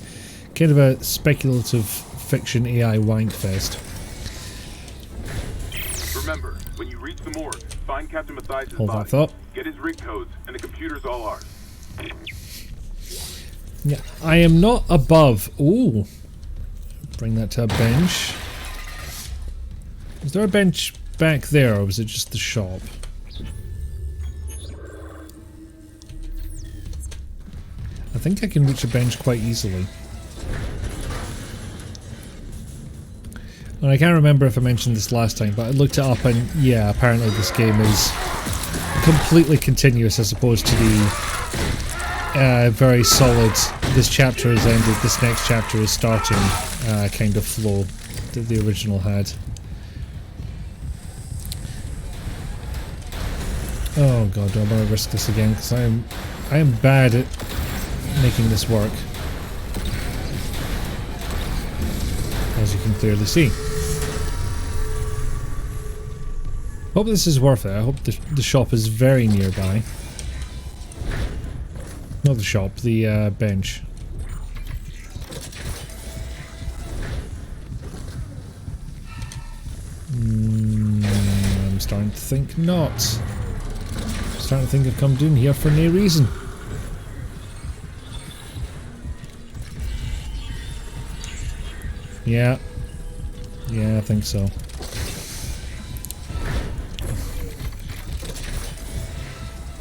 Kind of a speculative fiction AI wankfest. Remember, when you reach the morgue, find Captain Mathias' Hold body. that thought. Get his rig codes, and the computer's all ours. Yeah, I am not above. Ooh. Bring that to a bench. Is there a bench back there, or was it just the shop? I think I can reach a bench quite easily. And I can't remember if I mentioned this last time, but I looked it up and yeah, apparently this game is completely continuous as opposed to the very solid, this chapter has ended, this next chapter is starting kind of flow that the original had. Oh god, do I want to risk this again? Because I am bad at making this work, as you can clearly see. Hope this is worth it. I hope the shop is very nearby. Not the shop, the bench. I'm starting to think not. I'm starting to think I've come down here for no reason. Yeah. Yeah, I think so.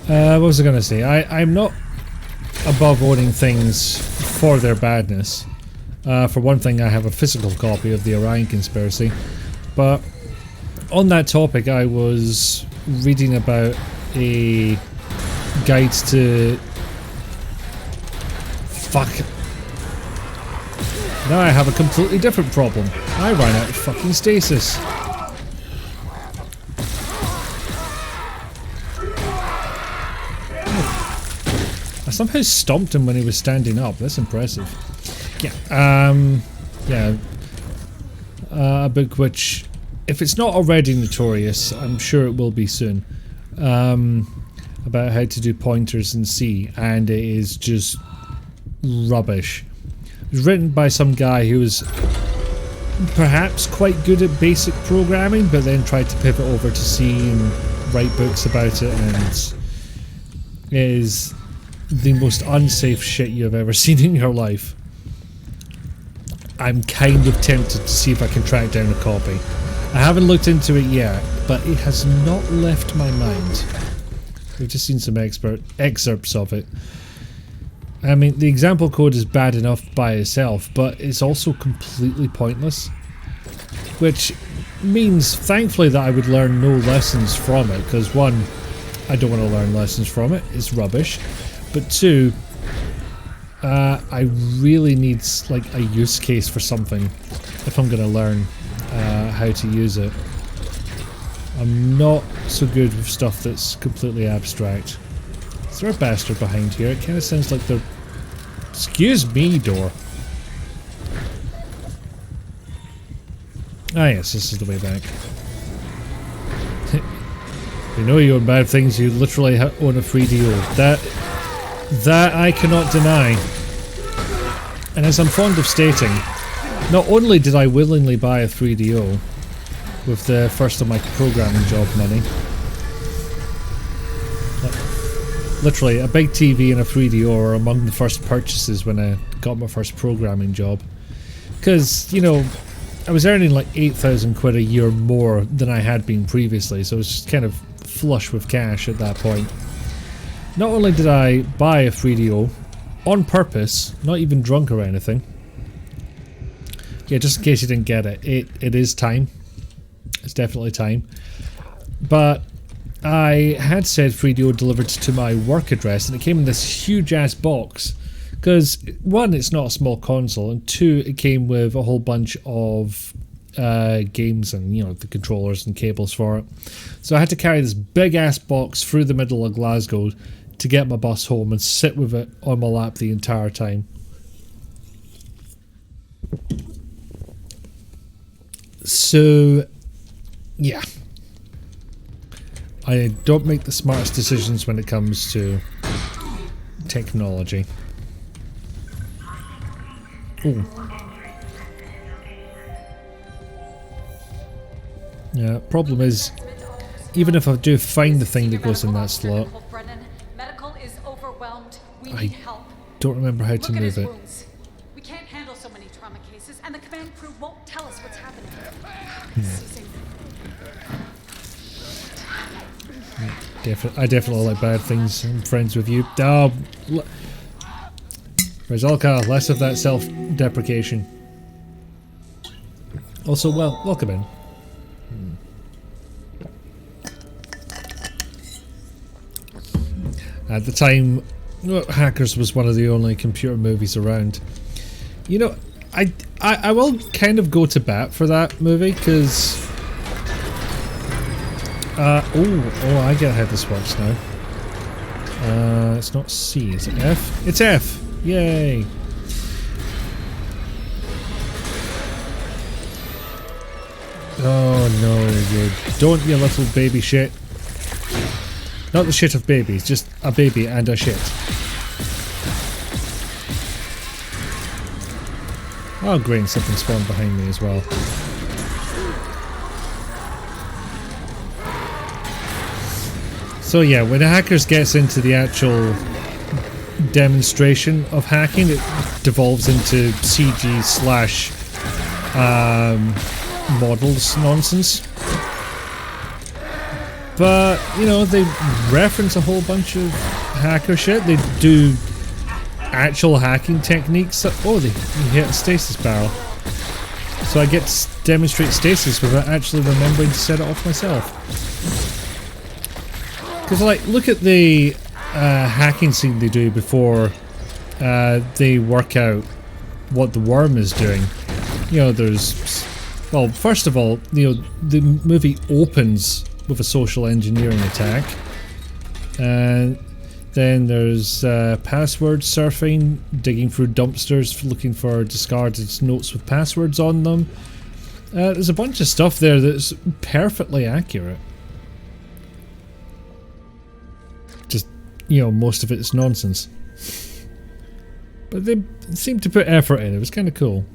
What was I going to say? I'm not above owning things for their badness. For one thing, I have a physical copy of the Orion Conspiracy. But on that topic, I was reading about a guide to... Fuck. Now I have a completely different problem. I ran out of fucking stasis. I somehow stomped him when he was standing up. That's impressive. Yeah. Yeah. A book which, if it's not already notorious, I'm sure it will be soon. About how to do pointers in C, and it is just rubbish. It was written by some guy who was perhaps quite good at basic programming, but then tried to pivot over to C and write books about it, and it is the most unsafe shit you've ever seen in your life. I'm kind of tempted to see if I can track down a copy. I haven't looked into it yet, but it has not left my mind. We've just seen some excerpts of it. I mean, the example code is bad enough by itself, but it's also completely pointless. Which means, thankfully, that I would learn no lessons from it, because one, I don't want to learn lessons from it, it's rubbish. But two, I really need like a use case for something if I'm going to learn how to use it. I'm not so good with stuff that's completely abstract. Is there a bastard behind here? It kind of sounds like they're... Excuse me, door. Ah yes, this is the way back. You know you own bad things, you literally own a 3DO. That I cannot deny. And as I'm fond of stating, not only did I willingly buy a 3DO with the first of my programming job money. Literally, a big TV and a 3DO are among the first purchases when I got my first programming job. Because, you know, I was earning like 8,000 quid a year more than I had been previously, so it was just kind of flush with cash at that point. Not only did I buy a 3DO, on purpose, not even drunk or anything. Yeah, just in case you didn't get it, it is time. It's definitely time. But I had said 3DO delivered to my work address, and it came in this huge ass box. Because, one, it's not a small console, and two, it came with a whole bunch of games and, you know, the controllers and cables for it. So I had to carry this big ass box through the middle of Glasgow to get my bus home and sit with it on my lap the entire time. So, yeah. I don't make the smartest decisions when it comes to technology. Ooh. Yeah, problem is, even if I do find the thing that goes in that slot, I don't remember how to move it. We can't handle so many trauma cases, and the command crew won't tell us what's happening. I definitely like bad things. I'm friends with you. Oh, Rizalka, less of that self-deprecation. Also, well, welcome in. At the time, Hackers was one of the only computer movies around. You know, I will kind of go to bat for that movie, because... oh, I get how this works now. It's not C, is it F? It's F! Yay! Oh no, you don't, you little baby shit. Not the shit of babies, just a baby and a shit. Oh great, something spawned behind me as well. So yeah, when Hackers gets into the actual demonstration of hacking, it devolves into CG slash models nonsense. But, you know, they reference a whole bunch of hacker shit. They do actual hacking techniques. Oh, you hit a stasis barrel. So I get to demonstrate stasis without actually remembering to set it off myself. Because, like, look at the hacking scene they do before they work out what the worm is doing. You know, there's... Well, first of all, you know, the movie opens with a social engineering attack. And then there's password surfing, digging through dumpsters looking for discarded notes with passwords on them. There's a bunch of stuff there that's perfectly accurate. Just, you know, most of it's nonsense. But they seemed to put effort in. It was kind of cool.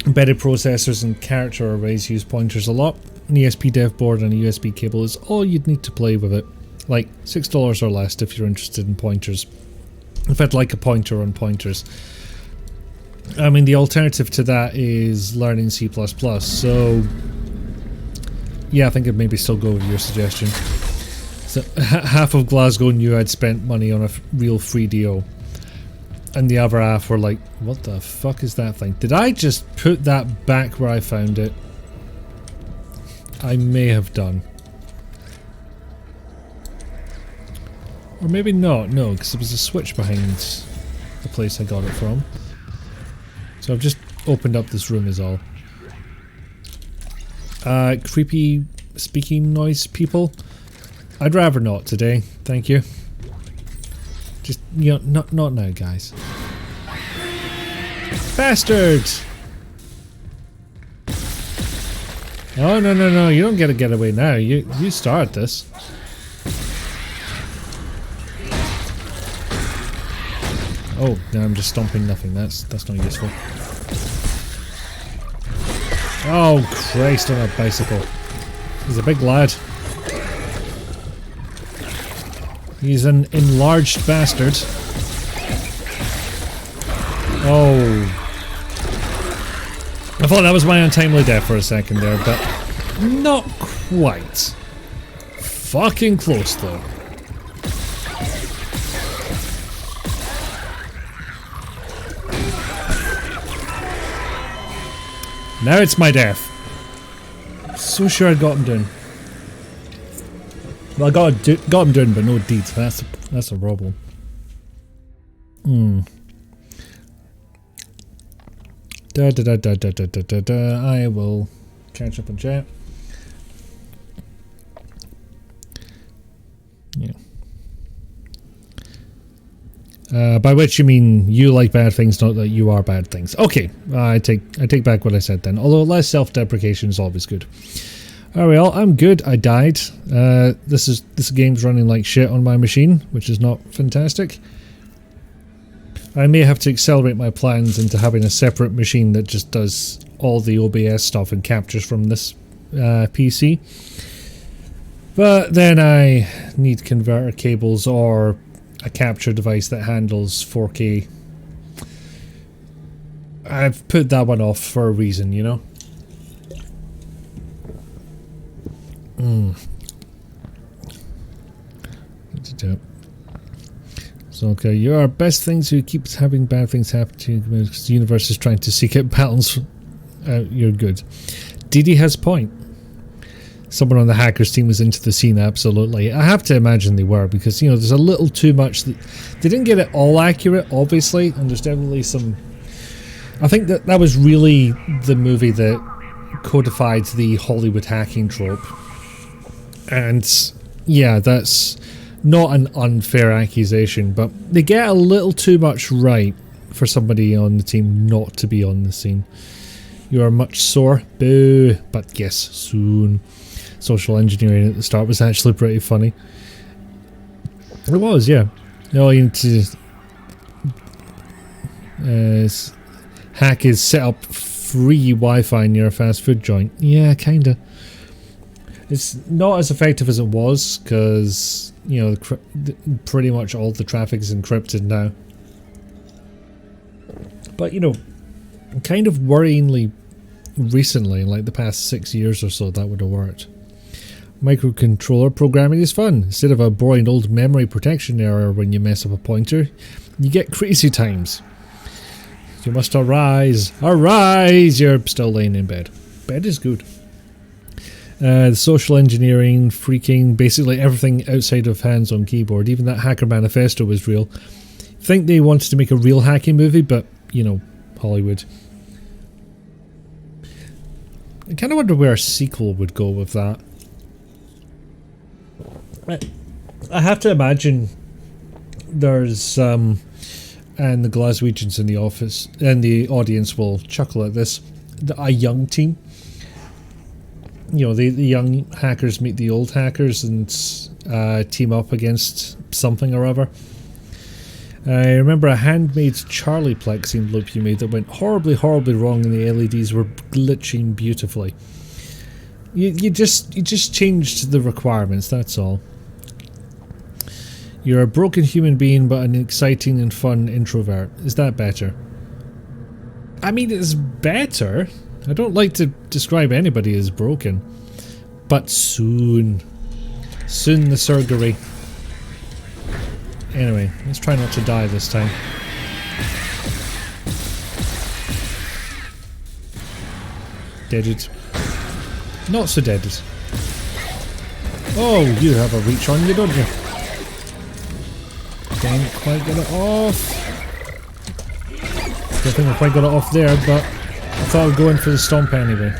Embedded processors and character arrays use pointers a lot. An ESP dev board and a USB cable is all you'd need to play with it. Like $6 or less if you're interested in pointers. If I'd like a pointer on pointers. I mean, the alternative to that is learning C++, so yeah, I think I'd maybe still go with your suggestion. So half of Glasgow knew I'd spent money on a real free DO. And the other half were like, what the fuck is that thing? Did I just put that back where I found it? I may have done. Or maybe not, no, because there was a switch behind the place I got it from. So I've just opened up this room is all. Creepy speaking noise people? I'd rather not today, thank you. Just, you know, not now, guys. Bastards! Oh, no, you don't get to get away now. You start this. Oh, now I'm just stomping nothing. That's not useful. Oh, Christ, on a bicycle. He's a big lad. He's an enlarged bastard. Oh. I thought that was my untimely death for a second there, but not quite. Fucking close though. Now it's my death. So sure I got him down. Well, I got him down, but no deeds. That's a problem. I will catch up on chat. Yeah. By which you mean you like bad things, not that you are bad things. Okay, I take back what I said then. Although less self-deprecation is always good. Alright, well, I'm good. I died. This game's running like shit on my machine, which is not fantastic. I may have to accelerate my plans into having a separate machine that just does all the OBS stuff and captures from this PC. But then I need converter cables or a capture device that handles 4K. I've put that one off for a reason, you know? So, okay, you are best things who keeps having bad things happen to you because the universe is trying to seek out balance. You're good. Didi has a point. Someone on the hackers team was into the scene, absolutely. I have to imagine they were because, you know, there's a little too much. They didn't get it all accurate, obviously, and there's definitely some... I think that was really the movie that codified the Hollywood hacking trope. And, yeah, that's not an unfair accusation, but they get a little too much right for somebody on the team not to be on the scene. You are much sore. Boo. But yes, soon. Social engineering at the start was actually pretty funny. It was, yeah. All you need to hack is set up free Wi-Fi near a fast food joint. Yeah, kinda. It's not as effective as it was because, you know, pretty much all the traffic is encrypted now. But, you know, kind of worryingly recently, like the past 6 years or so, that would have worked. Microcontroller programming is fun. Instead of a boring old memory protection error when you mess up a pointer, you get crazy times. You must arise. Arise! You're still laying in bed. Bed is good. The social engineering, freaking, basically everything outside of hands on keyboard. Even that hacker manifesto was real. think they wanted to make a real hacky movie, but, you know, Hollywood. I kind of wonder where a sequel would go with that. I have to imagine there's, and the Glaswegians in the office, and the audience will chuckle at this, a young team. You know, the young hackers meet the old hackers and team up against something or other. I remember a handmade Charlieplex scene loop you made that went horribly, horribly wrong, and the LEDs were glitching beautifully. You just changed the requirements, that's all. You're a broken human being, but an exciting and fun introvert. Is that better? I mean, it's better. I don't like to describe anybody as broken. But soon. Soon the surgery. Anyway, let's try not to die this time. Deaded. Not so deaded. Oh, you have a reach on you, don't you? Didn't quite get it off. Don't think I quite got it off there, but I thought I would go in for the stomp anyway.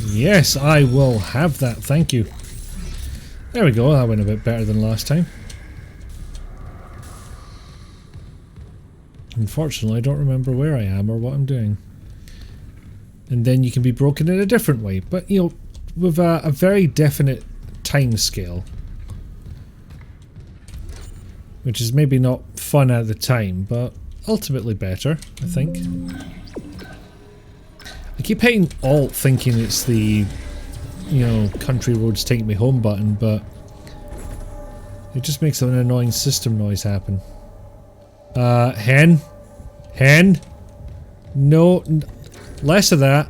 Yes, I will have that, thank you. There we go, that went a bit better than last time. Unfortunately, I don't remember where I am or what I'm doing. And then you can be broken in a different way, but you know, with a very definite time scale. Which is maybe not fun at the time, but ultimately better, I think. I keep hitting Alt thinking it's the, you know, Country Roads Take Me Home button, but it just makes an annoying system noise happen. Hen? Hen? No, less of that.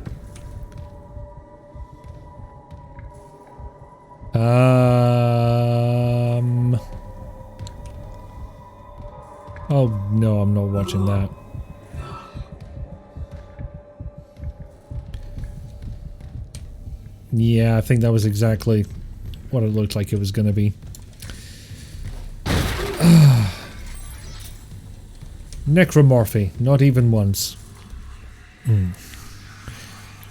Oh no, I'm not watching that. Yeah, I think that was exactly what it looked like it was going to be. Necromorphy, not even once.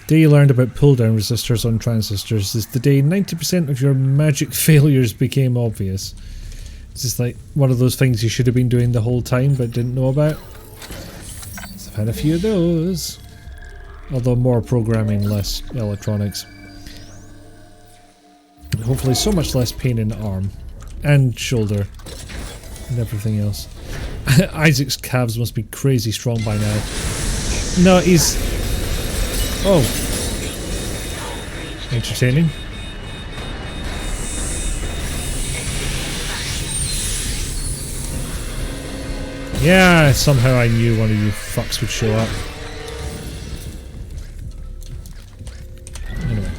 Day you learned about pull-down resistors on transistors is the day 90% of your magic failures became obvious. It's just like one of those things you should have been doing the whole time but didn't know about. So I've had a few of those. Although more programming, less electronics. And hopefully so much less pain in the arm. And shoulder. And everything else. Isaac's calves must be crazy strong by now. No, he's... Oh. Entertaining. Yeah, somehow I knew one of you fucks would show up. Anyway.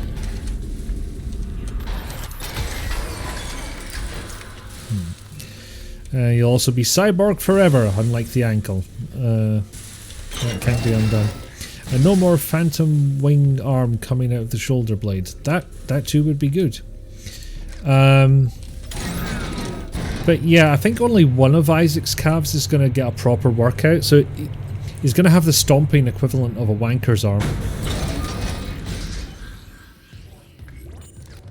You'll also be cyborg forever, unlike the ankle. That can't be undone. And no more phantom wing arm coming out of the shoulder blade. That too would be good. But yeah, I think only one of Isaac's calves is going to get a proper workout, so he's going to have the stomping equivalent of a wanker's arm.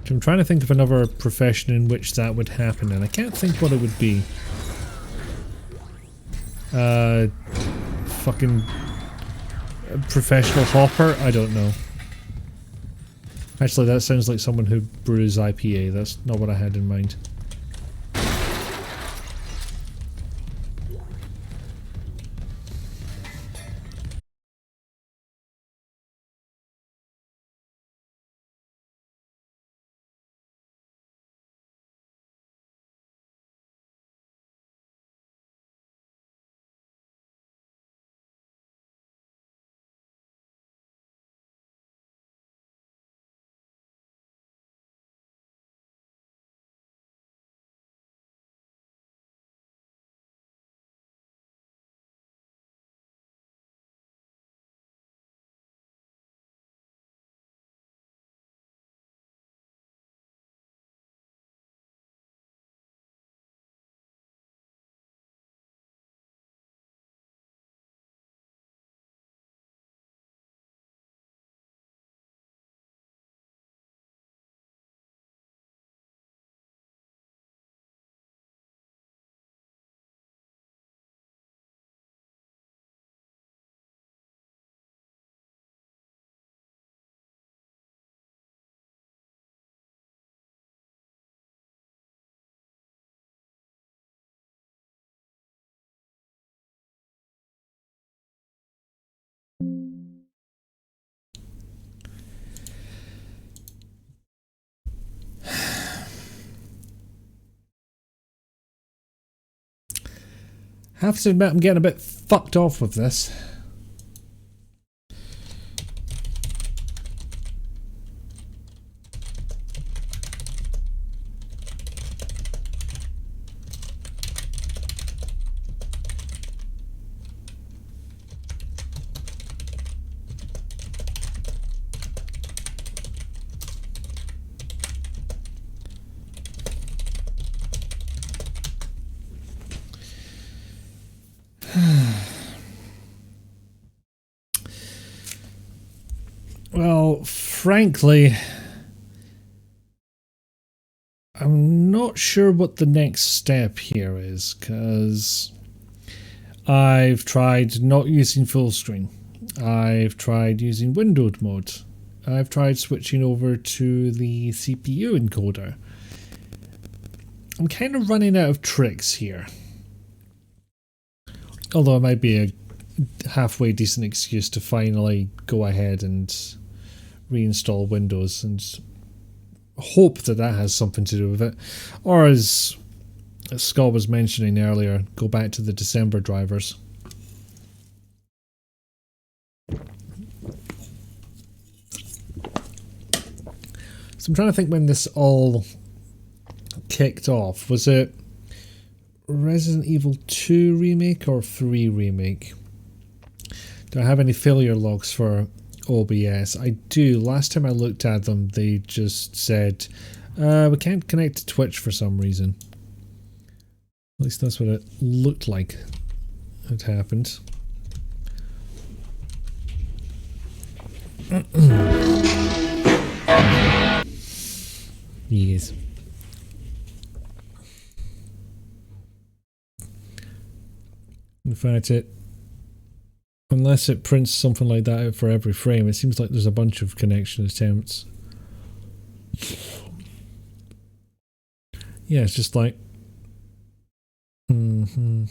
I'm trying to think of another profession in which that would happen, and I can't think what it would be. Fucking professional hopper? I don't know. Actually, that sounds like someone who brews IPA. That's not what I had in mind. Have to admit I'm getting a bit fucked off with this. Well, frankly, I'm not sure what the next step here is, because I've tried not using full screen. I've tried using windowed mode. I've tried switching over to the CPU encoder. I'm kind of running out of tricks here. Although it might be a halfway decent excuse to finally go ahead and reinstall Windows and hope that that has something to do with it. Or as Scott was mentioning earlier, go back to the December drivers. So I'm trying to think when this all kicked off. Was it Resident Evil 2 remake or 3 remake? Do I have any failure logs for OBS? I do. Last time I looked at them, they just said, we can't connect to Twitch for some reason. At least that's what it looked like had happened. Yes. In fact, unless it prints something like that out for every frame, it seems like there's a bunch of connection attempts. Yeah, it's just like... It's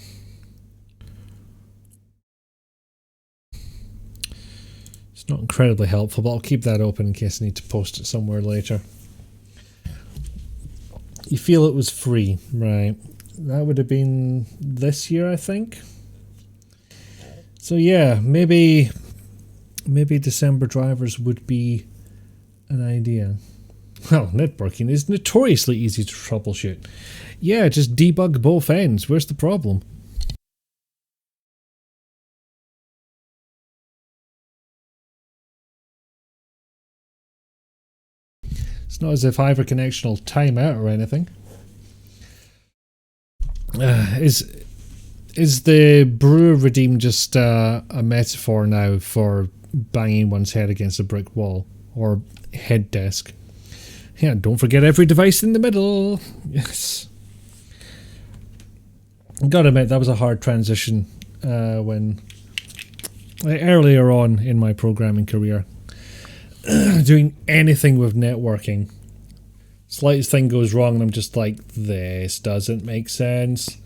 not incredibly helpful, but I'll keep that open in case I need to post it somewhere later. You feel it was free, right? That would have been this year, I think. So yeah, maybe December drivers would be an idea. Well, networking is notoriously easy to troubleshoot. Yeah, just debug both ends. Where's the problem? It's not as if either connection will time out or anything. Is the brewer redeem just a metaphor now for banging one's head against a brick wall or head desk? Yeah, don't forget every device in the middle. Yes. Gotta admit, that was a hard transition when earlier on in my programming career. Doing anything with networking. Slightest thing goes wrong and I'm just like, this doesn't make sense.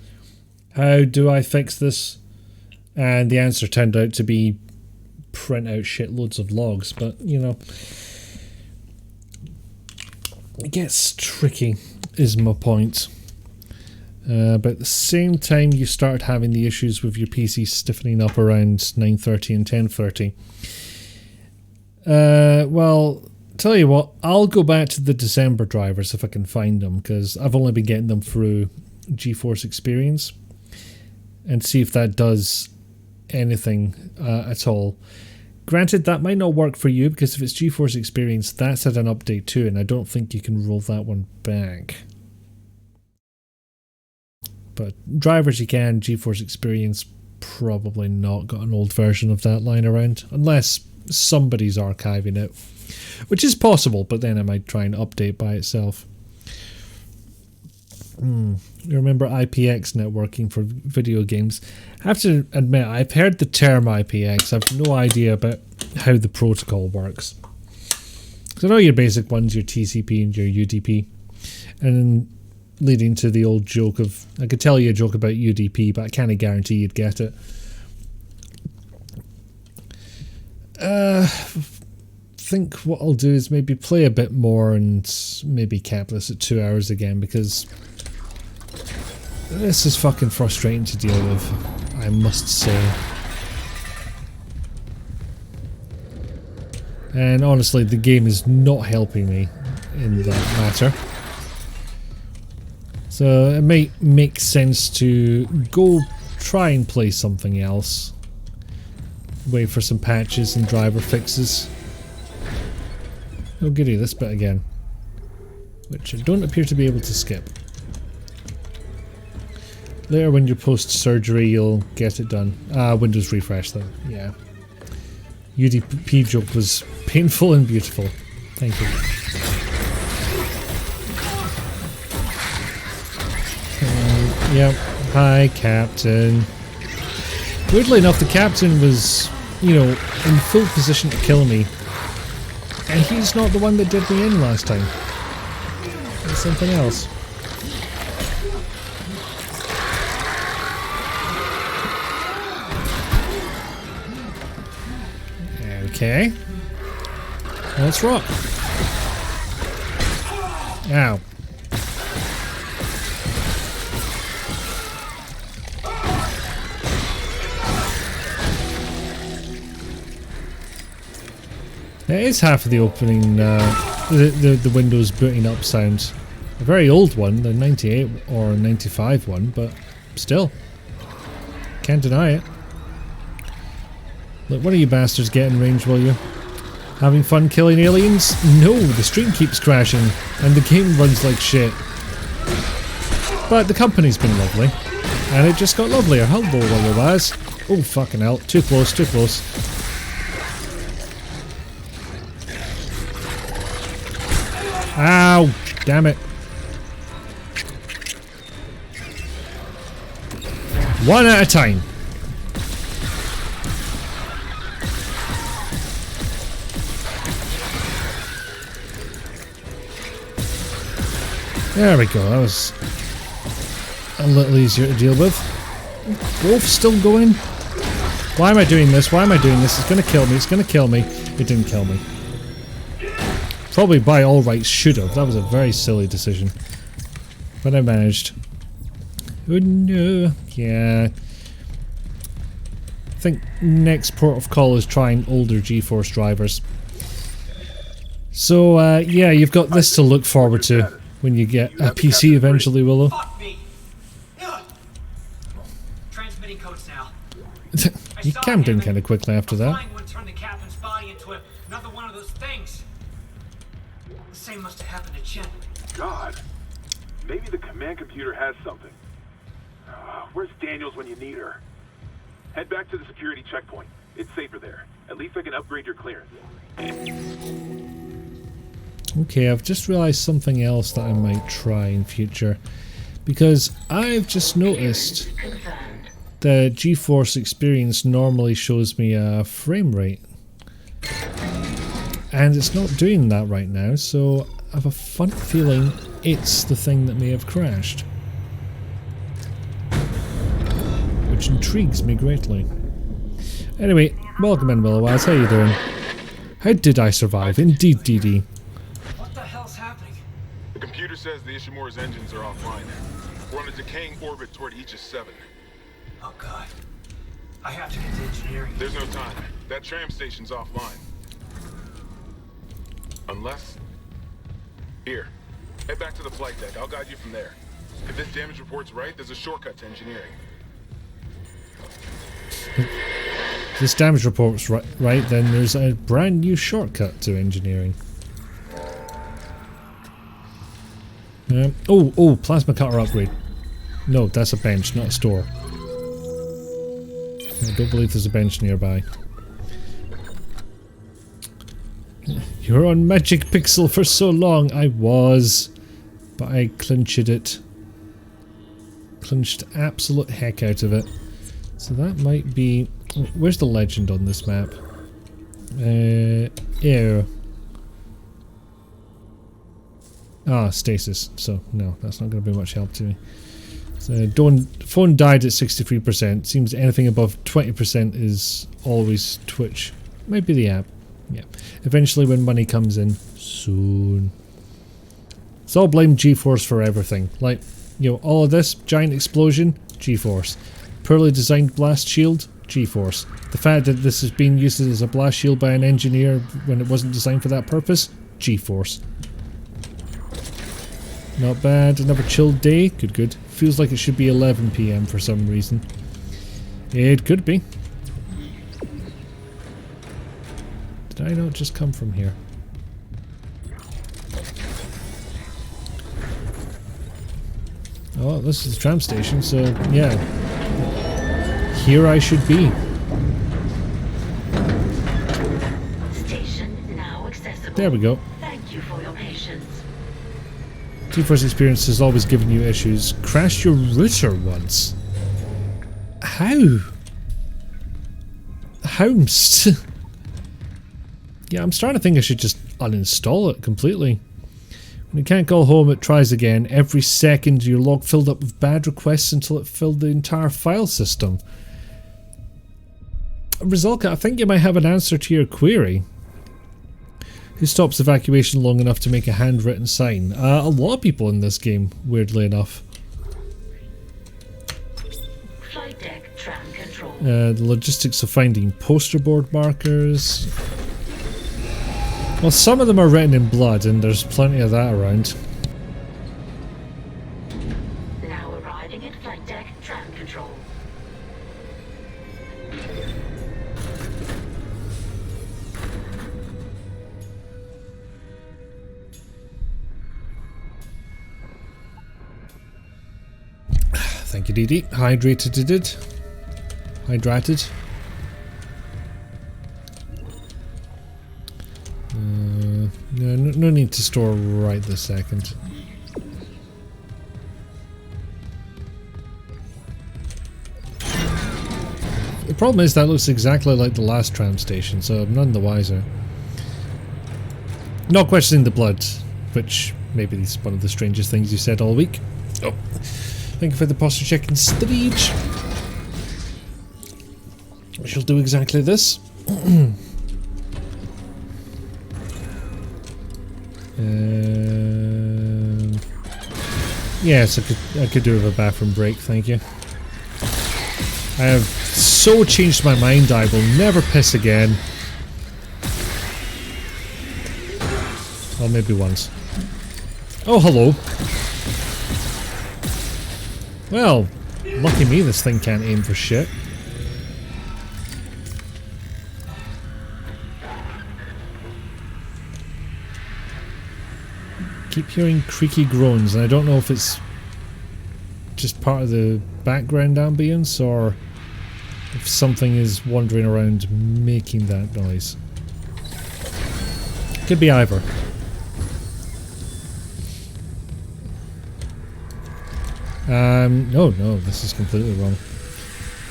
How do I fix this? And the answer turned out to be print out shitloads of logs, but you know, it gets tricky is my point. But at the same time you start having the issues with your PC stiffening up around 9:30 and 10:30. Well, tell you what, I'll go back to the December drivers if I can find them, because I've only been getting them through GeForce Experience, and see if that does anything at all. Granted, that might not work for you, because if it's GeForce Experience, that's had an update too, and I don't think you can roll that one back. But drivers you can, GeForce Experience probably not. Got an old version of that lying around, unless somebody's archiving it, which is possible, but then it might try and update by itself. You remember IPX networking for video games? I have to admit, I've heard the term IPX. I've no idea about how the protocol works. So I know your basic ones, your TCP and your UDP, and leading to the old joke of, I could tell you a joke about UDP, but I can't guarantee you'd get it. Think what I'll do is maybe play a bit more and maybe cap this at 2 hours again, because this is fucking frustrating to deal with. I must say. And honestly, the game is not helping me in that matter. So it might make sense to go try and play something else. Wait for some patches and driver fixes. Oh goody, this bit again. Which I don't appear to be able to skip. Later when you're post-surgery you'll get it done. Windows refresh though, yeah. UDP joke was painful and beautiful. Thank you. Yep. Hi, Captain. Weirdly enough, the Captain was, you know, in full position to kill me. And he's not the one that did me in last time. It's something else. Okay. Let's rock. Ow. It is half of the opening, the Windows booting up sound. A very old one, the 98 or 95 one, but still. Can't deny it. Look, what are you bastards getting in range, will you? Having fun killing aliens? No, the stream keeps crashing, and the game runs like shit. But the company's been lovely, and it just got lovelier. Hello, Willowaz. Oh, fucking hell. Too close, too close. Ow! Damn it. One at a time. There we go, that was a little easier to deal with. Wolf's still going. Why am I doing this? Why am I doing this? It's gonna kill me, it's gonna kill me. It didn't kill me. Probably by all rights should have. That was a very silly decision. But I managed. Oh no. Yeah. I think next port of call is trying older GeForce drivers. So yeah, you've got this to look forward to when you get a PC eventually, Willow. Fuck me. Transmitting codes now. You cammed in kind of quickly after that. Turned the captain's body into another one of those things. The same must have happened to Chen. God, maybe the command computer has something. Where's Daniels when you need her? Head back to the security checkpoint. It's safer there. At least I can upgrade your clearance. Okay, I've just realised something else that I might try in future. Because I've just noticed the GeForce Experience normally shows me a frame rate. And it's not doing that right now, so I have a fun feeling it's the thing that may have crashed. Which intrigues me greatly. Anyway, welcome in, Willowaz. How you doing? How did I survive? Indeed, DD. What the hell's happening? The computer says the Ishimura's engines are offline. We're on a decaying orbit toward Aegis 7. Oh god. I have to get to engineering. There's no time. That tram station's offline. Unless... Here. Head back to the flight deck. I'll guide you from there. If this damage report's right, there's a shortcut to engineering. If this damage report's right, then there's a brand new shortcut to engineering. Oh, plasma cutter upgrade. No, that's a bench, not a store. I don't believe there's a bench nearby. You're on Magic Pixel for so long. I was. But I clinched it. Clinched absolute heck out of it. So that might be... Where's the legend on this map? Ew. Ah, stasis. So, no, that's not going to be much help to me. So, phone died at 63%. Seems anything above 20% is always Twitch. Might be the app. Yeah. Eventually when money comes in. Soon. So I'll blame GeForce for everything. Like, you know, all of this giant explosion, GeForce. poorly designed blast shield? G-force. The fact that this is being used as a blast shield by an engineer when it wasn't designed for that purpose? G-force. Not bad. Another chilled day? Good, good. Feels like it should be 11 PM for some reason. It could be. Did I not just come from here? Oh, this is the tram station, so yeah. Here I should be. Station now accessible. There we go. Thank you for your patience. T-Force experience has always given you issues. Crashed your router once. How? How? Yeah, I'm starting to think I should just uninstall it completely. When you can't go home, it tries again. Every second, your log filled up with bad requests until it filled the entire file system. Rizalka, I think you might have an answer to your query. Who stops evacuation long enough to make a handwritten sign? A lot of people in this game, weirdly enough. Flight deck tram control. The logistics of finding poster board markers. Well, some of them are written in blood, and there's plenty of that around. Now arriving at flight deck tram control. Thank you, Dee Dee. Hydrated it. Hydrated. No need to store right this second. The problem is that looks exactly like the last tram station, so I'm none the wiser. Not questioning the blood, which maybe is one of the strangest things you said all week. Oh. Thank you for the posture check and stage. We shall do exactly this. Yes, I could do with a bathroom break, thank you. I have so changed my mind I will never piss again. Well, maybe once. Oh, hello. Well, lucky me this thing can't aim for shit. Keep hearing creaky groans, and I don't know if it's just part of the background ambience or if something is wandering around making that noise. Could be either. No, this is completely wrong.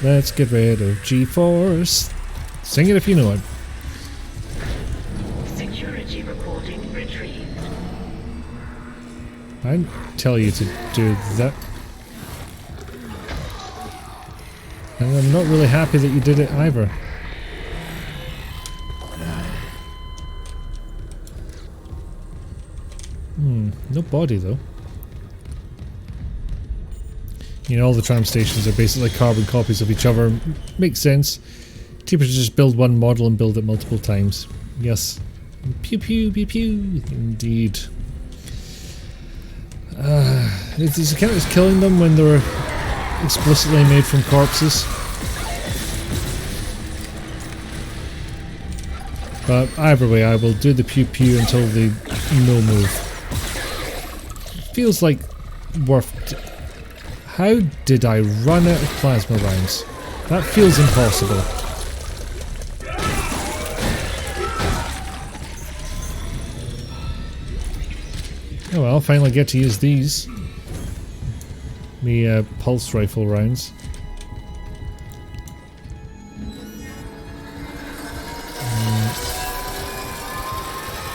Let's get rid of G-Force. Sing it if you know it. Security recording retrieved. I didn't tell you to do that. And I'm not really happy that you did it either. No body though. You know, all the tram stations are basically carbon copies of each other. Makes sense. Cheaper to just build one model and build it multiple times. Yes. Pew pew pew pew. Indeed. Does it count as killing them when they're explicitly made from corpses? But either way, I will do the pew pew until they no move. Feels like worth... How did I run out of plasma rounds? That feels impossible. Oh well, I'll finally get to use these. Me pulse rifle rounds.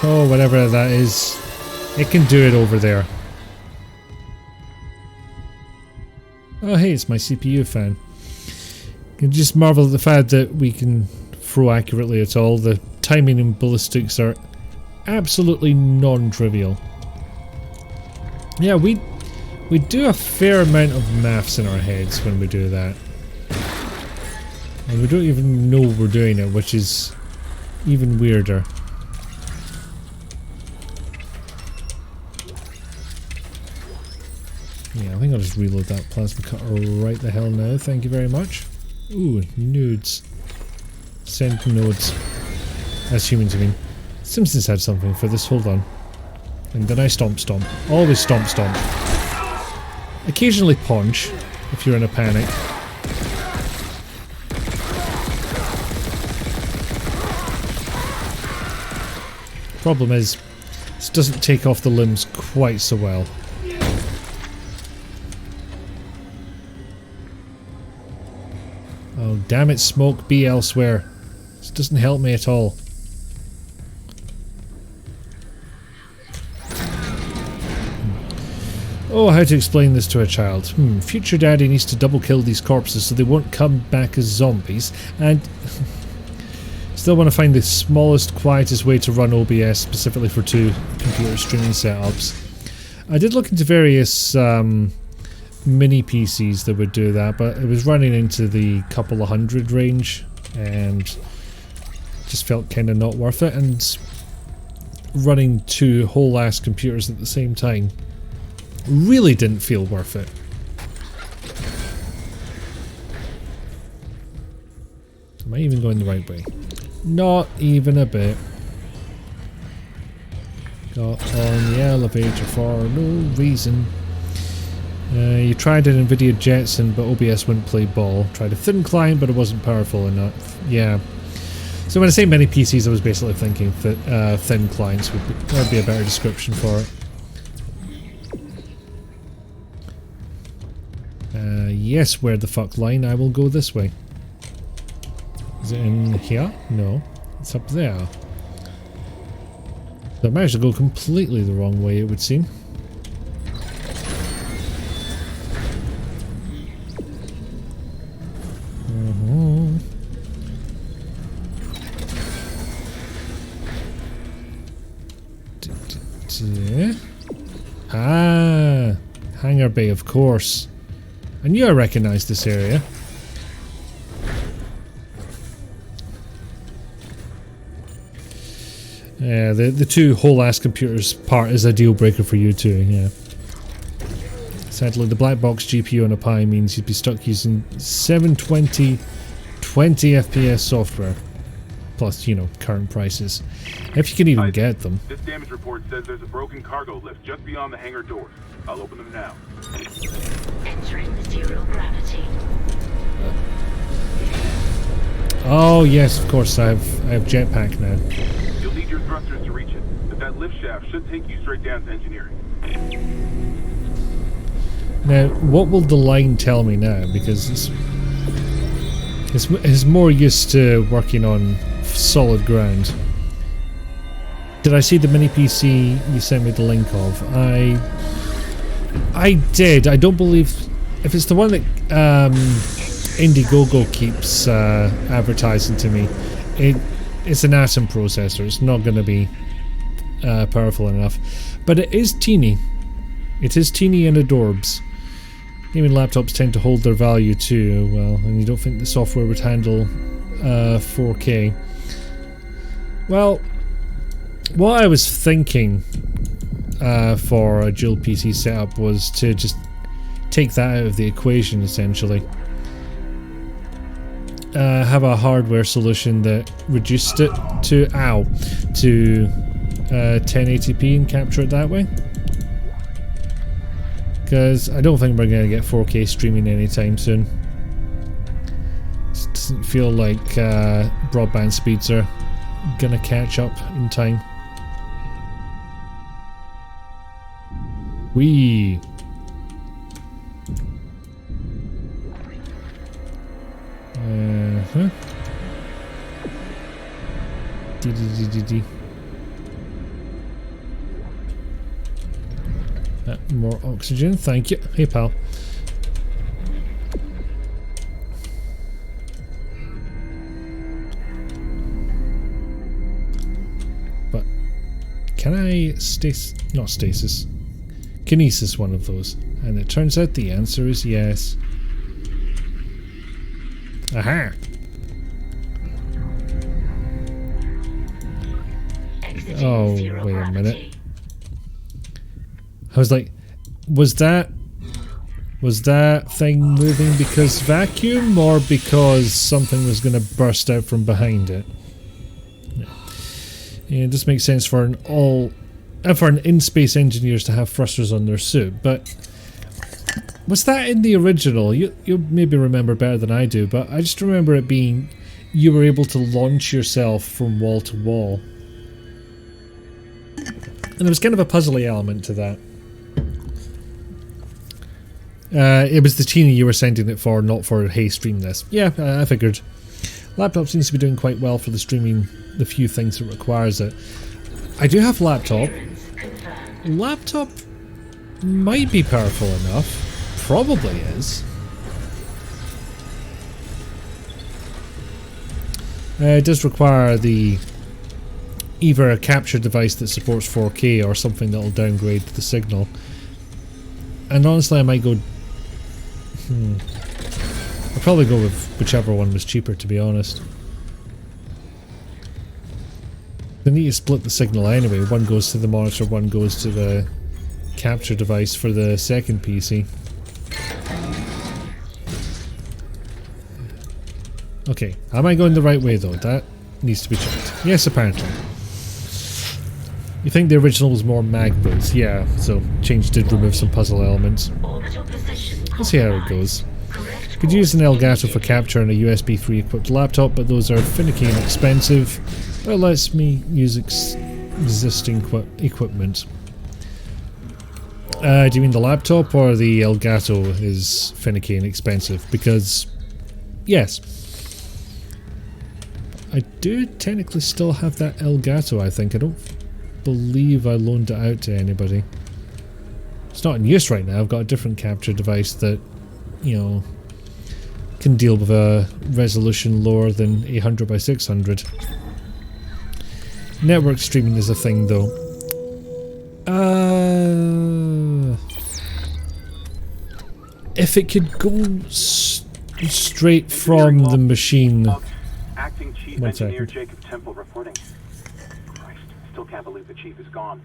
Oh, whatever that is. It can do it over there. Oh hey, it's my CPU fan. You can just marvel at the fact that we can throw accurately at all. The timing and ballistics are absolutely non-trivial. Yeah, we do a fair amount of maths in our heads when we do that. And we don't even know we're doing it, which is even weirder. Yeah, I think I'll just reload that plasma cutter right the hell now. Thank you very much. Ooh, nudes. Send nodes. That's humans, I mean. Simpsons had something for this, hold on. And then I stomp. Always stomp. Occasionally punch, if you're in a panic. Problem is, this doesn't take off the limbs quite so well. Oh, damn it, smoke, be elsewhere. This doesn't help me at all. Oh, how to explain this to a child? Future daddy needs to double kill these corpses so they won't come back as zombies, and still want to find the smallest, quietest way to run OBS specifically for 2 computer streaming setups. I did look into various mini PCs that would do that, but it was running into the couple of hundred range and just felt kind of not worth it, and running 2 whole ass computers at the same time really didn't feel worth it. Am I even going the right way? Not even a bit. Got on the elevator for no reason. You tried an NVIDIA Jetson, but OBS wouldn't play ball. Tried a thin client, but it wasn't powerful enough. Yeah. So when I say many PCs, I was basically thinking that thin clients would be a better description for it. Yes, where the fuck line? I will go this way. Is it in here? No. It's up there. So I managed to go completely the wrong way, it would seem. Ah, Hangar Bay, of course. I knew I recognised this area. Yeah, the 2 whole ass computers part is a deal breaker for you too, yeah. Sadly, the black box GPU on a Pi means you'd be stuck using 720 20 FPS software. Plus, you know, current prices. If you can even get them. This damage report says there's a broken cargo lift just beyond the hangar doors. I'll open them now. Entering zero gravity. Oh yes, of course, I have jetpack now. You'll need your thrusters to reach it, but that lift shaft should take you straight down to engineering. Now, what will the line tell me now? Because it's more used to working on solid ground. Did I see the mini PC you sent me the link of? I did. I don't believe if it's the one that Indiegogo keeps advertising to me. It's an Atom processor. It's not going to be powerful enough, but it is teeny. It is teeny and adorbs. Gaming laptops tend to hold their value too, well, and you don't think the software would handle 4K. Well, what I was thinking for a dual PC setup was to just take that out of the equation, essentially. Have a hardware solution that reduced it to 1080p and capture it that way. Because I don't think we're going to get 4K streaming anytime soon. It doesn't feel like broadband speeds are going to catch up in time. Wee. More oxygen, thank you. Hey pal. But can I kinesis one of those? And it turns out the answer is yes. Aha! Oh, wait a minute. I was like, was that thing moving because vacuum or because something was going to burst out from behind it? Yeah, it just makes sense for an in-space engineers to have thrusters on their suit, but was that in the original? You maybe remember better than I do, but I just remember it being you were able to launch yourself from wall to wall. And there was kind of a puzzly element to that. It was the Teeny you were sending it for, not for hey, stream this. Yeah, I figured. Laptop seems to be doing quite well for the streaming, the few things it requires it. I do have laptop. Laptop might be powerful enough. Probably is. It does require either a capture device that supports 4K or something that will downgrade the signal. And honestly, I might go... I'll probably go with whichever one was cheaper, to be honest. They need to split the signal anyway. One goes to the monitor, one goes to the capture device for the second PC. Okay, am I going the right way though? That needs to be checked. Yes, apparently. You think the original was more mag boots? Yeah, so change did remove some puzzle elements. Let's see how it goes. Could use an Elgato for capture and a USB 3 equipped laptop, but those are finicky and expensive. But it lets me use existing equipment. Do you mean the laptop or the Elgato is finicky and expensive? Because, yes. I do technically still have that Elgato, I think. I don't believe I loaned it out to anybody. It's not in use right now. I've got a different capture device that, you know, can deal with a resolution lower than 800 by 600. Network streaming is a thing though. If it could go straight from the machine. Acting Chief Engineer Jacob Temple reporting. Christ, still can't believe the chief is gone.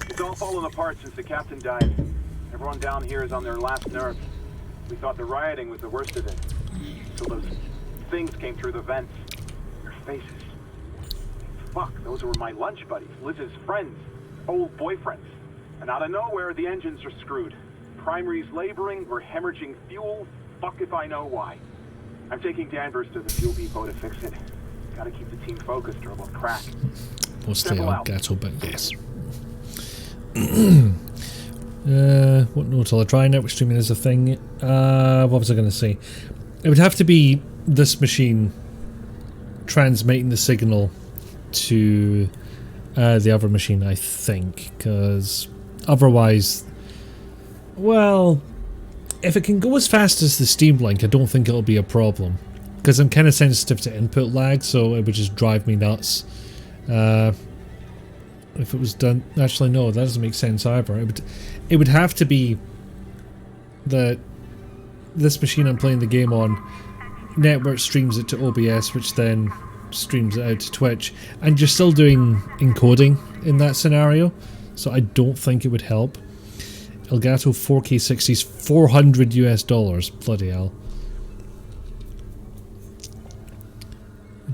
It's all fallen apart since the captain died. Everyone down here is on their last nerve. We thought the rioting was the worst of it. So those things came through the vents. Their faces. Fuck, those were my lunch buddies, Liz's friends, old boyfriends. And out of nowhere, the engines are screwed. Primary's laboring, we're hemorrhaging fuel. Fuck if I know why. I'm taking Danvers to the fuel depot to fix it. Gotta keep the team focused or we'll crack. Mostly Elgato, but yes. What note will I try? Network streaming is a thing. What was I going to say? It would have to be this machine transmitting the signal to the other machine, I think, because otherwise, well, if it can go as fast as the Steam Link, I don't think it'll be a problem, because I'm kind of sensitive to input lag, so it would just drive me nuts. If it was done, actually no, that doesn't make sense either. It would have to be that this machine I'm playing the game on network streams it to OBS, which then streams it out to Twitch, and you're still doing encoding in that scenario, so I don't think it would help. Elgato 4K 60s, $400 US, bloody hell.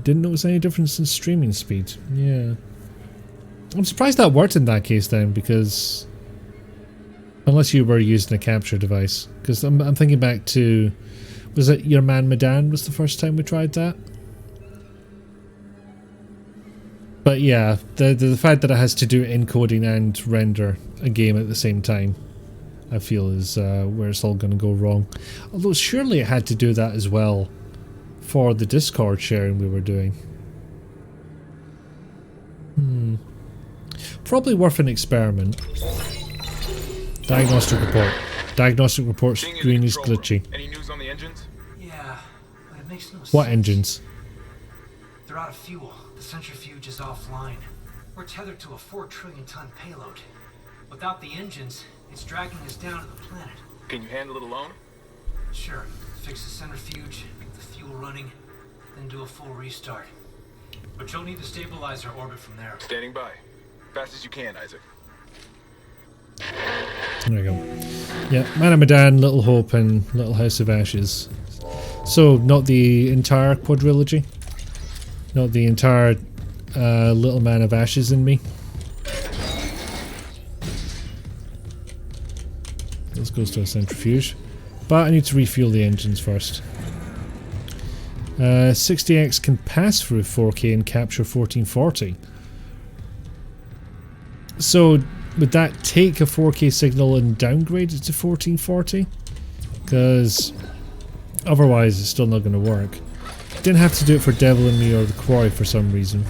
Didn't notice any difference in streaming speed. Yeah. I'm surprised that worked in that case then, because unless you were using a capture device, because I'm thinking back to, was it Your Man Medan was the first time we tried that? But yeah, the fact that it has to do encoding and render a game at the same time, I feel is where it's all going to go wrong. Although surely it had to do that as well for the Discord sharing we were doing. Probably worth an experiment. Diagnostic report. Diagnostic report screen is glitchy. Any news on the engines? Yeah, but it makes no sense. What engines? They're out of fuel. The centrifuge is offline. We're tethered to a 4 trillion ton payload. Without the engines, it's dragging us down to the planet. Can you handle it alone? Sure. Fix the centrifuge, get the fuel running, then do a full restart. But you'll need to stabilize our orbit from there. Standing by. Fast as you can, Isaac. There we go. Yeah, Man of Medan, Little Hope, and Little House of Ashes. So, not the entire quadrilogy? Not the entire Little Man of Ashes in me? This goes to a centrifuge. But I need to refuel the engines first. 60X can pass through 4K and capture 1440. So, would that take a 4K signal and downgrade it to 1440? Because otherwise it's still not going to work. Didn't have to do it for Devil in Me or The Quarry for some reason.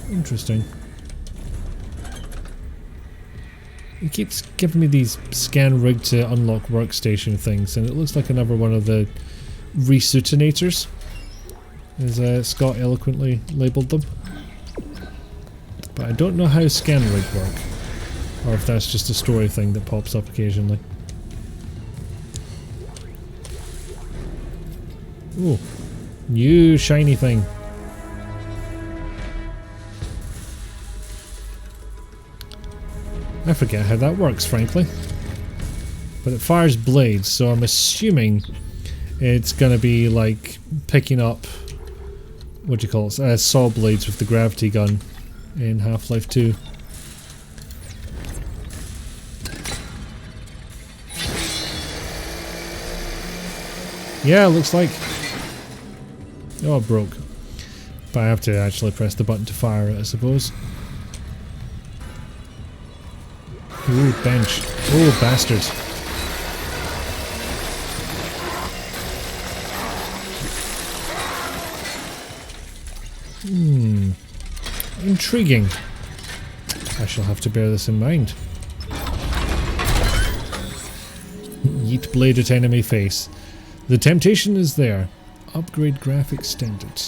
Interesting. It keeps giving me these scan rig to unlock workstation things, and it looks like another one of the resuitinators, as Scott eloquently labelled them. But I don't know how scan rig work, or if that's just a story thing that pops up occasionally. Ooh, new shiny thing. I forget how that works, frankly. But it fires blades, so I'm assuming it's gonna be like picking up, what do you call it, saw blades with the gravity gun in Half-Life 2. Yeah, looks like. Oh, it broke. But I have to actually press the button to fire it, I suppose. Ooh, bench. Oh, bastards. Intriguing. I shall have to bear this in mind. Yeet blade at enemy face. The temptation is there. Upgrade graph extended.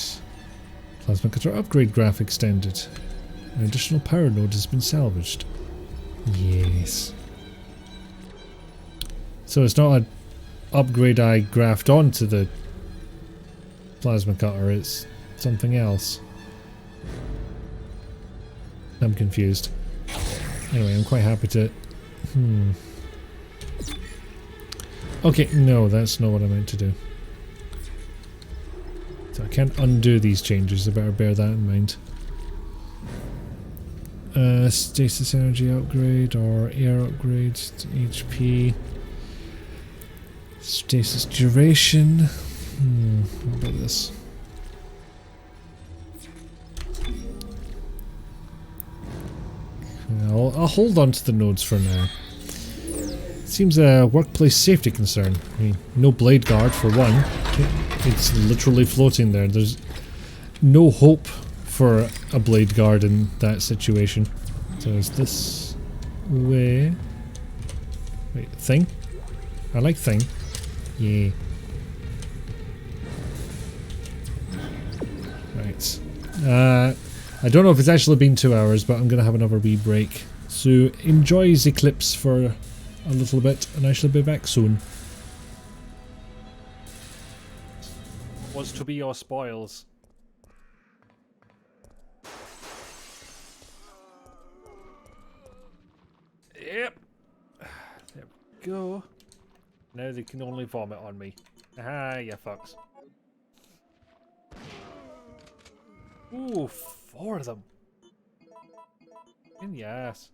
Plasma cutter upgrade graph extended. An additional power node has been salvaged. Yes. So it's not an upgrade I graphed onto the plasma cutter, it's something else. I'm confused. Anyway, I'm quite happy to... Okay, no, that's not what I meant to do. So I can't undo these changes, I better bear that in mind. Stasis energy upgrade or air upgrade to HP. Stasis duration. What about this? I'll hold on to the nodes for now. Seems a workplace safety concern. I mean, no blade guard for one. It's literally floating there. There's no hope for a blade guard in that situation. So is this way? Wait, thing? I like thing. Yeah. Right. I don't know if it's actually been 2 hours, but I'm going to have another wee break. So enjoy the clips for a little bit, and I shall be back soon. Was to be your spoils. Yep. There we go. Now they can only vomit on me. Ah, you fucks. Ooh, 4 of them. In the ass.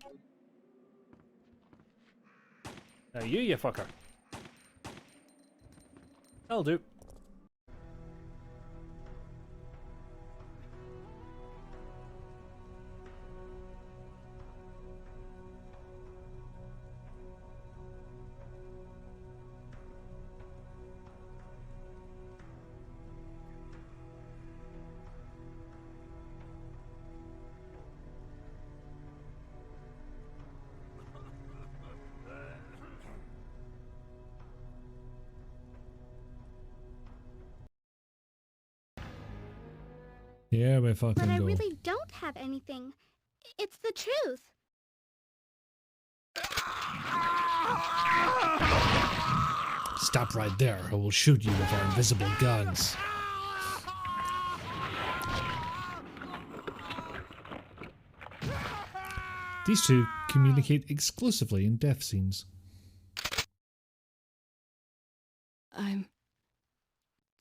Now you fucker. That'll do. Yeah, my fucking But I go. really don't have anything. It's the truth. Stop right there, or we'll shoot you with our invisible guns. These two communicate exclusively in death scenes. I'm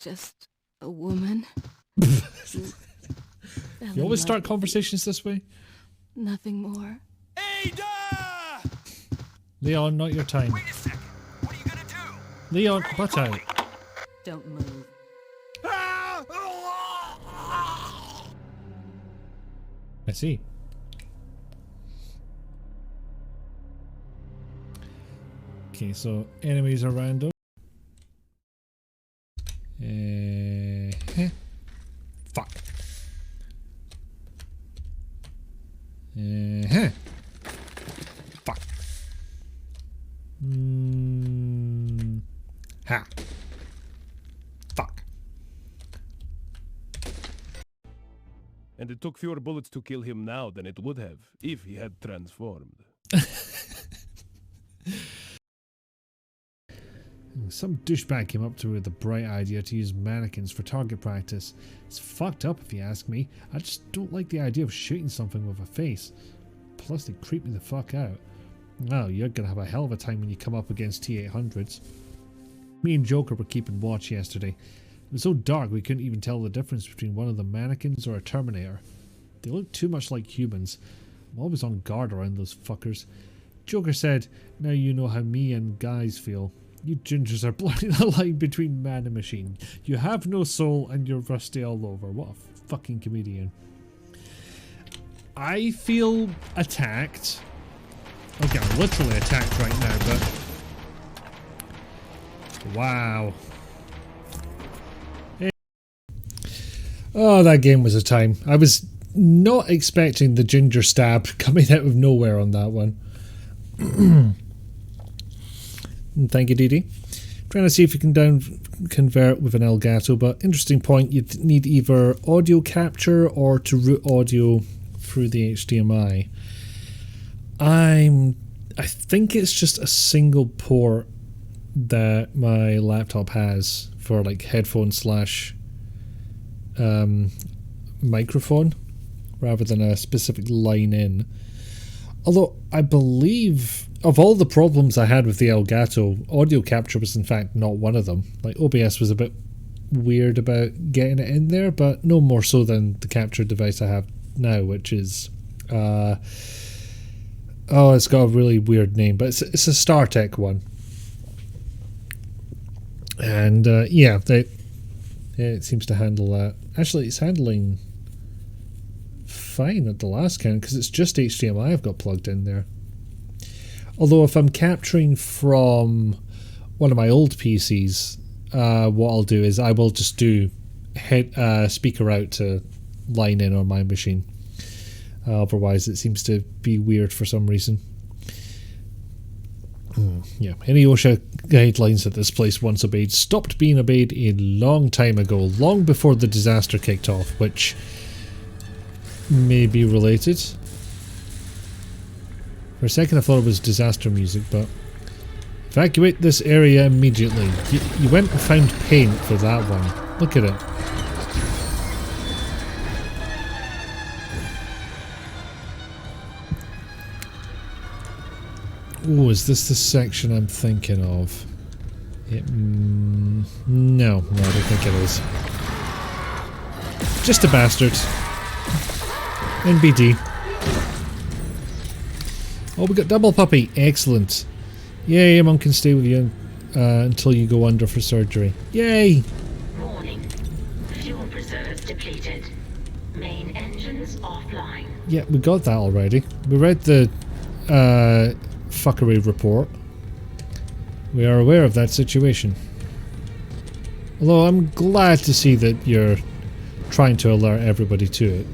just a woman. You always start conversations this way? Nothing more. Leon, not your time. Wait a second. What are you gonna do? Leon, butt out. Don't move. I see. Okay, so enemies are random. Fuck. Fuck. Ha. Fuck. And it took fewer bullets to kill him now than it would have if he had transformed. Some douchebag came up to me with the bright idea to use mannequins for target practice. It's fucked up if you ask me. I just don't like the idea of shooting something with a face. Plus they creep me the fuck out. Well, you're gonna have a hell of a time when you come up against T-800s. Me and Joker were keeping watch yesterday. It was so dark we couldn't even tell the difference between one of the mannequins or a Terminator. They look too much like humans. I'm always on guard around those fuckers. Joker said, now you know how me and guys feel. You gingers are blurring the line between man and machine. You have no soul and you're rusty all over. What a fucking comedian. I feel attacked. Okay, I'm literally attacked right now, but... Wow. Oh, that game was a time. I was not expecting the ginger stab coming out of nowhere on that one. Thank you, Dee. Trying to see if you can convert with an Elgato, but interesting point, you need either audio capture or to route audio through the HDMI. I think it's just a single port that my laptop has for like headphone slash microphone rather than a specific line in. Although I believe of all the problems I had with the Elgato, audio capture was in fact not one of them. Like OBS was a bit weird about getting it in there, but no more so than the capture device I have now, which is oh, it's got a really weird name, but it's a StarTech one. And yeah, it seems to handle that. Actually, it's handling fine at the last count because it's just HDMI I've got plugged in there. Although if I'm capturing from one of my old PCs, what I'll do is I will just do speaker out to line in on my machine. Otherwise it seems to be weird for some reason. Yeah, any OSHA guidelines that this place once obeyed stopped being obeyed a long time ago, long before the disaster kicked off, which may be related. For a second I thought it was disaster music, but evacuate this area immediately. You went and found paint for that one. Look at it. Oh, is this the section I'm thinking of? No, I don't think it is. Just a bastard. NBD. Oh, we got double puppy. Excellent. Yay, Mum can stay with you until you go under for surgery. Yay! Warning. Fuel reserves depleted. Main engines offline. Yeah, we got that already. We read the fuckery report. We are aware of that situation. Although I'm glad to see that you're trying to alert everybody to it.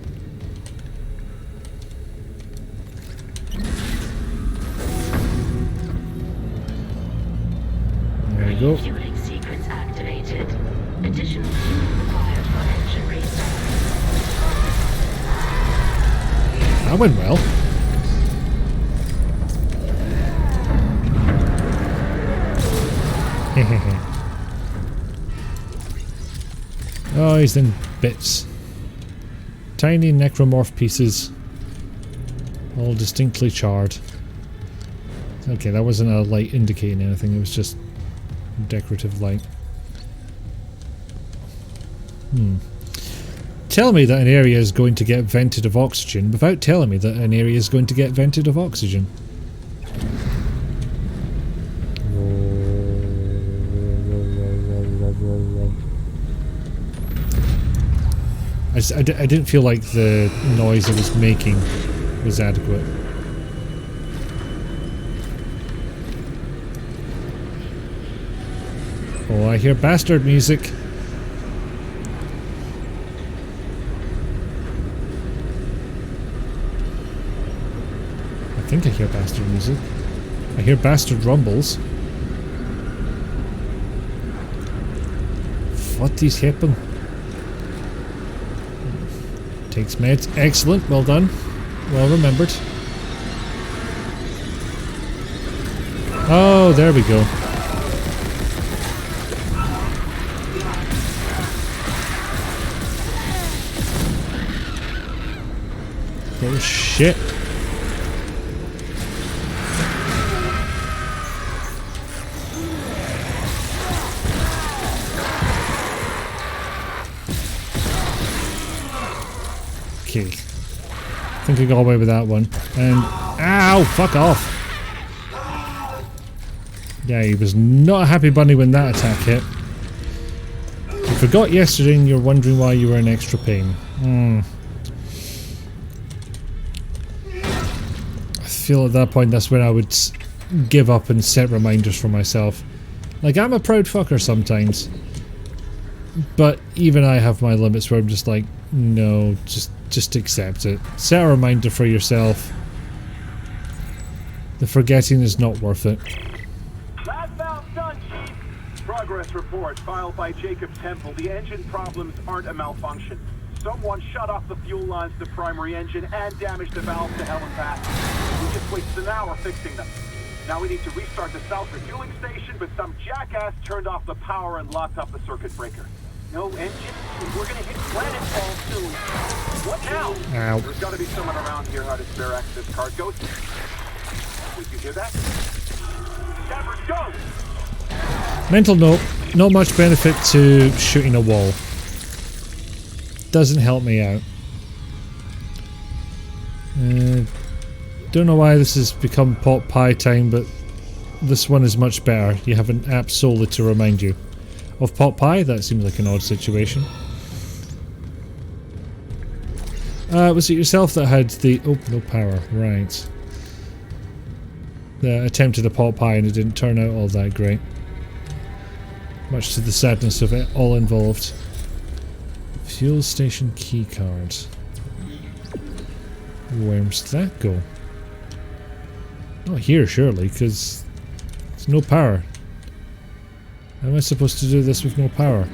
There we go. Refueling sequence activated. Additional fuel required for engine restart. That went well. Oh, he's in bits. Tiny necromorph pieces. All distinctly charred. Okay, that wasn't a light indicating anything, it was just decorative light. Tell me that an area is going to get vented of oxygen without telling me that an area is going to get vented of oxygen. I didn't feel like the noise it was making was adequate. Oh, I hear bastard music. I think I hear bastard music. I hear bastard rumbles. What is happening? Takes meds. Excellent. Well done. Well remembered. Oh, there we go. Oh shit. Okay. I think I got away with that one. And ow! Fuck off! Yeah, he was not a happy bunny when that attack hit. You forgot yesterday and you're wondering why you were in extra pain. I feel at that point that's when I would give up and set reminders for myself. Like, I'm a proud fucker sometimes. But even I have my limits where I'm just like, no, just accept it. Set a reminder for yourself. The forgetting is not worth it. Last valve done, Chief. Progress report filed by Jacob Temple. The engine problems aren't a malfunction. Someone shut off the fuel lines to the primary engine and damaged the valve to hell and back. We just wasted an hour fixing them. Now we need to restart the south refueling station, but some jackass turned off the power and locked up the circuit breaker. No engine? We're gonna hit planetfall soon. What now? Ow. There's gotta be someone around here how to spare access card. Go. Did you hear that? Shepard, go! Mental note, not much benefit to shooting a wall. Doesn't help me out. Don't know why this has become pot pie time, but this one is much better. You have an app solely to remind you of pot pie. That seems like an odd situation. Was it yourself that had the... Oh, no power. Right. Attempted a pot pie and it didn't turn out all that great. Much to the sadness of it all involved. Fuel station keycard. Where's that go? Not here, surely, because there's no power. How am I supposed to do this with no power?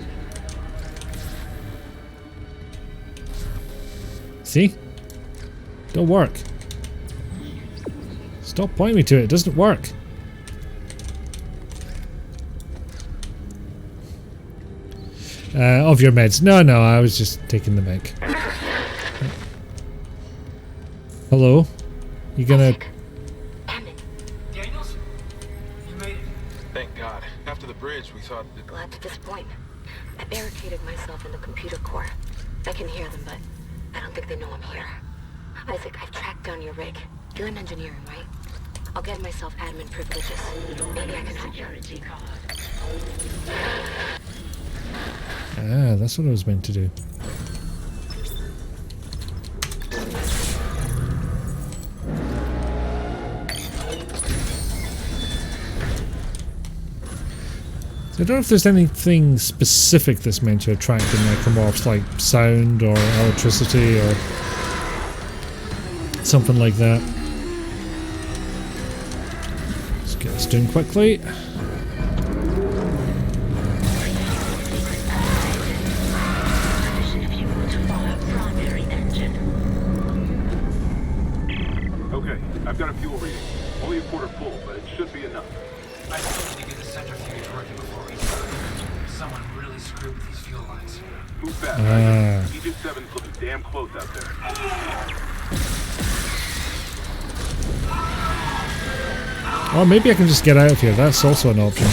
See? Don't work. Stop pointing me to it. It doesn't work. Of your meds. No, I was just taking the mic. Hello? You gonna... Daniels? You made it. Thank God. After the bridge, we thought that... Glad to disappoint. I barricaded myself in the computer core. I can hear them, but I don't think they know I'm here. Isaac, I've tracked down your rig. You're in engineering, right? I'll get myself admin privileges. Maybe I can help you. Ah, that's what I was meant to do. I don't know if there's anything specific that's meant to attract the necromorphs, like sound or electricity or something like that. Let's get this done quickly. Okay, I've got a fuel reading. Only a quarter full, but it should be enough. I still need to get the centrifuge working before we start. Someone really screwed with these fuel lines. Move fast. Egypt 7's looking damn close out there. Or maybe I can just get out of here. That's also an option.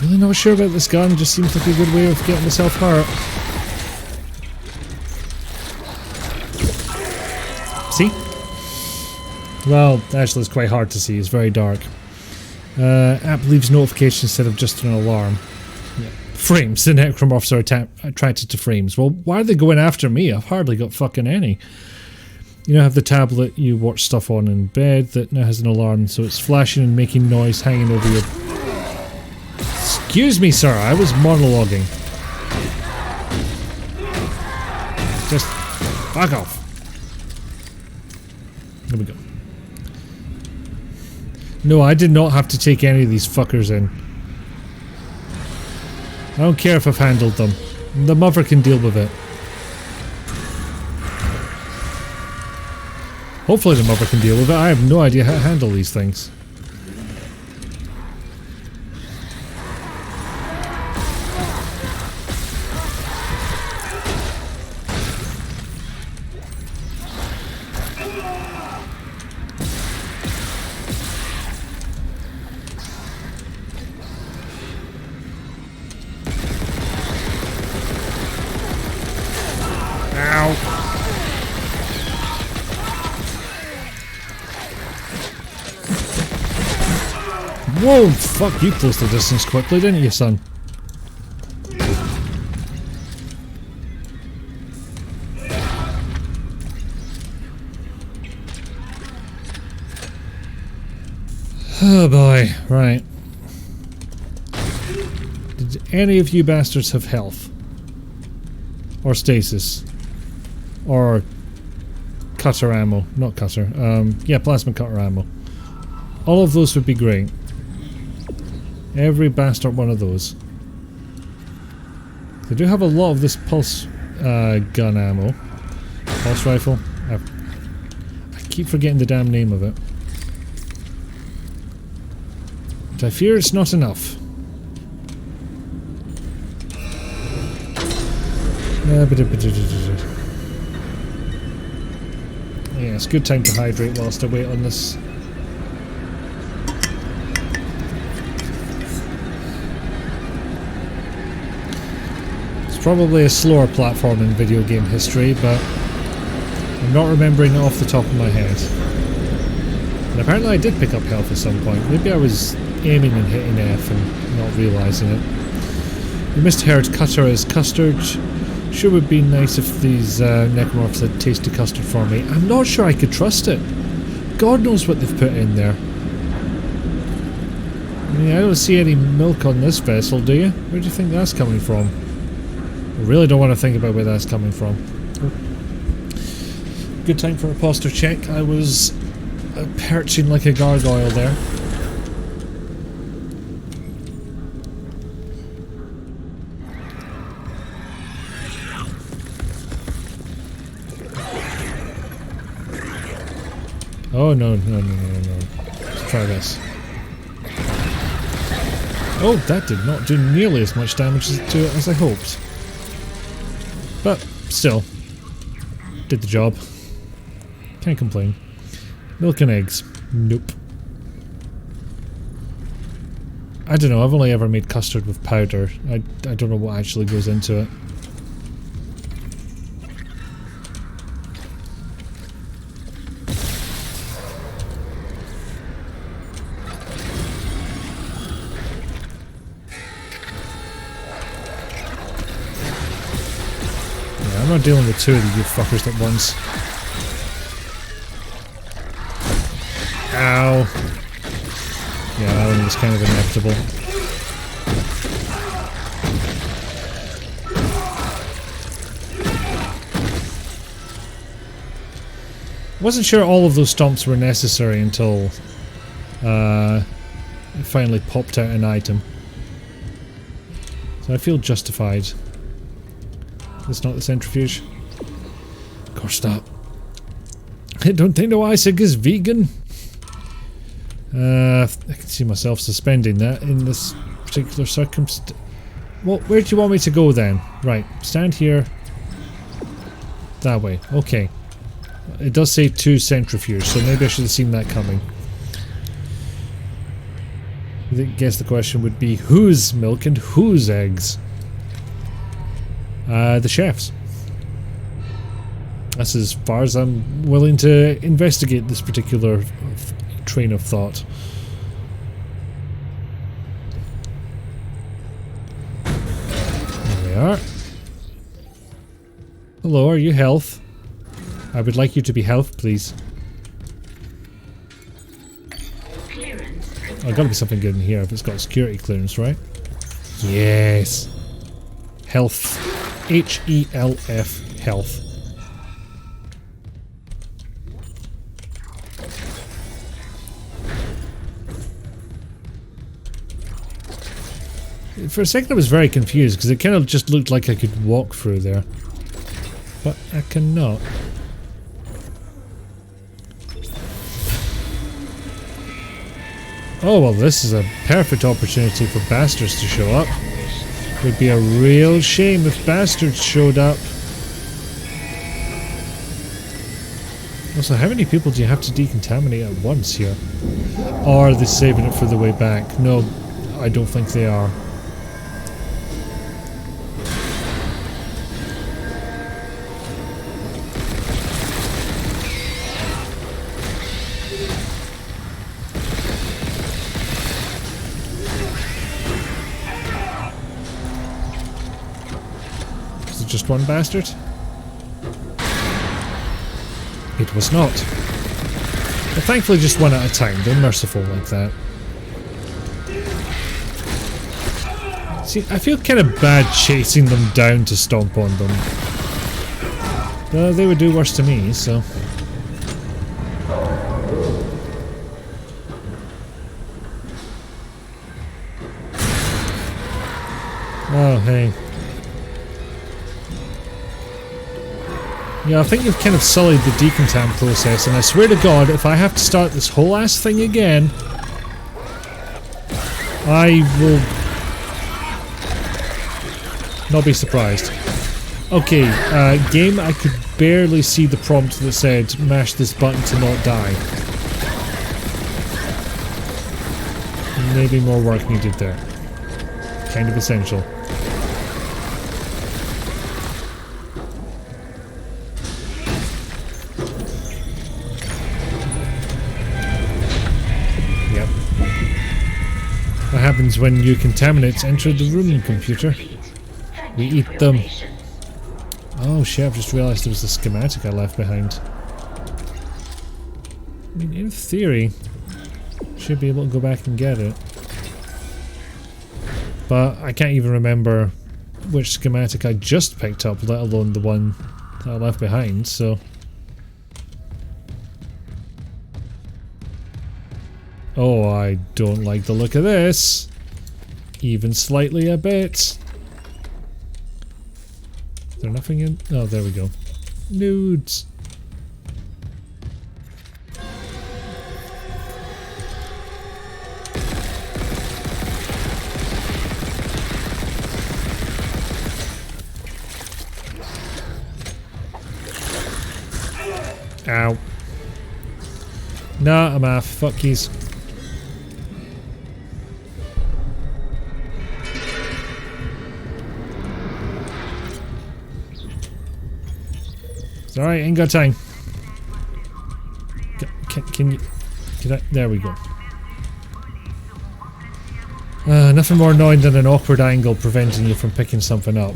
Really not sure about this gun. Just seems like a good way of getting myself hurt. See? Well, actually it's quite hard to see. It's very dark. App leaves notification instead of just an alarm. Yeah. Frames. The necromorphs are attracted to frames. Well, why are they going after me? I've hardly got fucking any. You now have the tablet you watch stuff on in bed that now has an alarm, so it's flashing and making noise hanging over your... Excuse me, sir. I was monologuing. Just fuck off. There we go. No, I did not have to take any of these fuckers in. I don't care if I've handled them. The mother can deal with it. Hopefully the mother can deal with it. I have no idea how to handle these things. Whoa, fuck, you closed the distance quickly, didn't you, son? Oh boy, right. Did any of you bastards have health? Or stasis? Or cutter ammo? Not cutter, yeah, plasma cutter ammo. All of those would be great. Every bastard one of those. They do have a lot of this pulse gun ammo. Pulse rifle. I keep forgetting the damn name of it. But I fear it's not enough. Yeah, it's a good time to hydrate whilst I wait on this. Probably a slower platform in video game history, but I'm not remembering it off the top of my head. And apparently I did pick up health at some point. Maybe I was aiming and hitting F and not realising it. You misheard cutter as custard. Sure would be nice if these necromorphs had tasted custard for me. I'm not sure I could trust it. God knows what they've put in there. I mean, I don't see any milk on this vessel, do you? Where do you think that's coming from? I really don't want to think about where that's coming from. Good time for a posture check. I was perching like a gargoyle there. Oh no. Let's try this. Oh, that did not do nearly as much damage to it as I hoped. But, still. Did the job. Can't complain. Milk and eggs. Nope. I don't know, I've only ever made custard with powder. I don't know what actually goes into it. I'm not dealing with two of you fuckers at once. Ow. Yeah, that one was kind of inevitable. I wasn't sure all of those stomps were necessary until it finally popped out an item. So I feel justified. It's not the centrifuge. Of course not. I don't think no ISIG is vegan. I can see myself suspending that in this particular circumstance. Well, where do you want me to go then? Right, stand here. That way. Okay. It does say 2 centrifuges, so maybe I should have seen that coming. I guess the question would be whose milk and whose eggs? The chef's. That's as far as I'm willing to investigate this particular train of thought. There we are. Hello, are you health? I would like you to be health, please. Oh, gotta be something good in here if it's got security clearance, right? Yes. Health. H-E-L-F. Health. For a second I was very confused because it kind of just looked like I could walk through there. But I cannot. Oh well, this is a perfect opportunity for bastards to show up. It would be a real shame if bastards showed up. Also, how many people do you have to decontaminate at once here? Or are they saving it for the way back? No, I don't think they are. Just one bastard? It was not. But thankfully just one at a time. They're merciful like that. See, I feel kind of bad chasing them down to stomp on them. They would do worse to me, so... Oh, hey. Yeah, I think you've kind of sullied the decontam process, and I swear to God, if I have to start this whole ass thing again, I will not be surprised. Okay, game, I could barely see the prompt that said, mash this button to not die. Maybe more work needed there. Kind of essential. What happens when new contaminants enter the room, computer? We eat them. Oh shit, I've just realised there was a schematic I left behind. I mean, in theory, should be able to go back and get it. But I can't even remember which schematic I just picked up, let alone the one that I left behind, so... Oh, I don't like the look of this. Even slightly a bit. Is there nothing in? Oh, there we go. Nudes. Ow. Nah, I'm off. Fuckies. Alright, ain't got time. Can you... there we go. Nothing more annoying than an awkward angle preventing you from picking something up.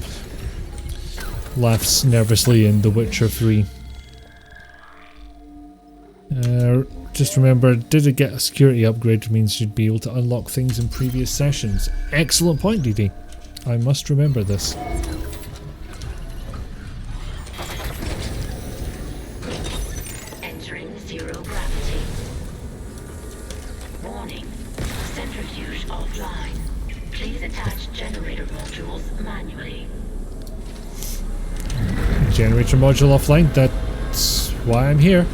Laughs nervously in The Witcher 3. Just remember, did it get a security upgrade, which means you'd be able to unlock things in previous sessions. Excellent point, DD. I must remember this. Generator module offline, that's why I'm here.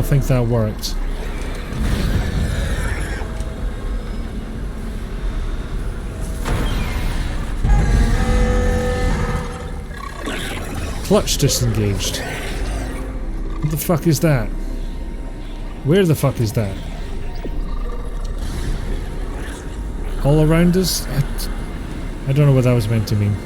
don't think that worked. Clutch disengaged. What the fuck is that? Where the fuck is that? All around us? I don't know what that was meant to mean.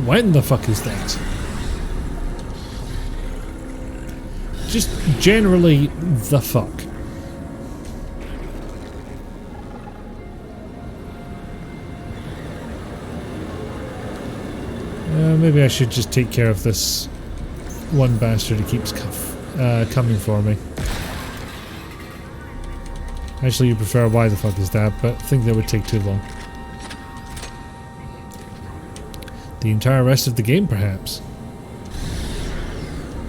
When the fuck is that? Just generally, the fuck. Maybe I should just take care of this one bastard who keeps coming for me. Actually, you prefer why the fuck is that, but I think that would take too long. The entire rest of the game, perhaps.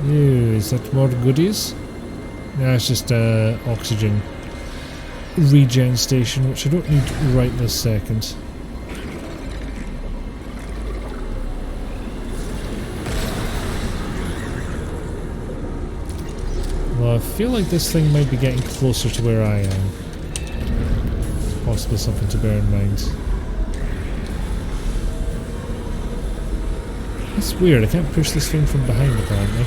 Ew, is that more goodies? No, it's just oxygen regen station, which I don't need right this second. Well, I feel like this thing might be getting closer to where I am. Possibly something to bear in mind. That's weird, I can't push this thing from behind apparently.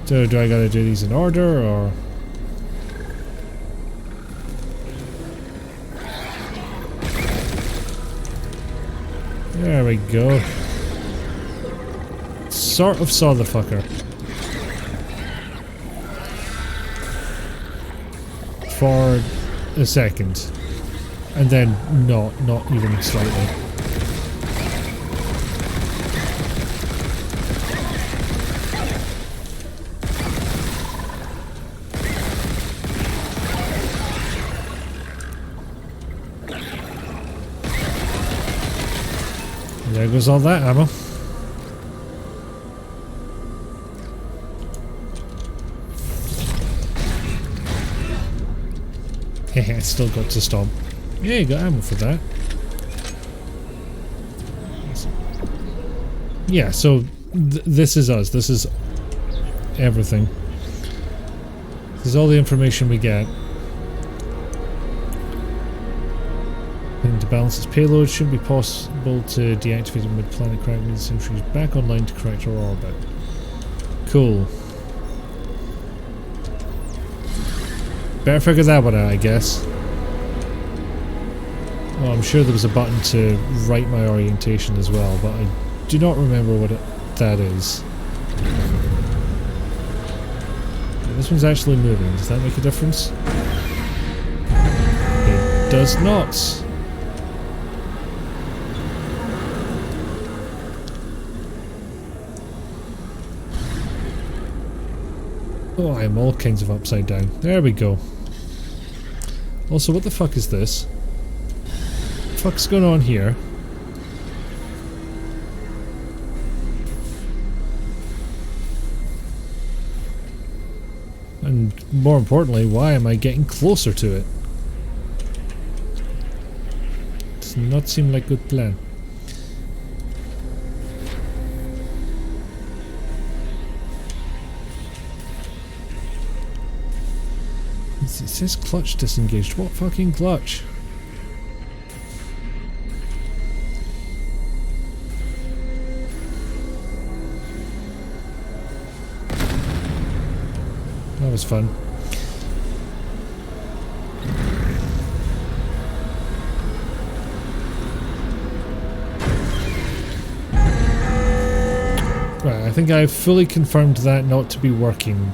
So do I gotta do these in order, or...? There we go. Sort of saw the fucker. For a second. And then not even slightly. There goes all that ammo. Hehe, still got to stomp. Yeah, you got ammo for that. Yeah, so this is us. This is everything. This is all the information we get. And to balance its payload, should be possible to deactivate it mid-planet crack mid-centuries back online to correct our orbit. Cool. Better figure that one out, I guess. Well, I'm sure there was a button to write my orientation as well, but I do not remember what that is. Yeah, this one's actually moving. Does that make a difference? It does not. Oh, I'm all kinds of upside down. There we go. Also, what the fuck is this? What the fuck's going on here? And more importantly, why am I getting closer to it? Does not seem like a good plan. It says clutch disengaged. What fucking clutch? That was fun. Right, I think I've fully confirmed that not to be working.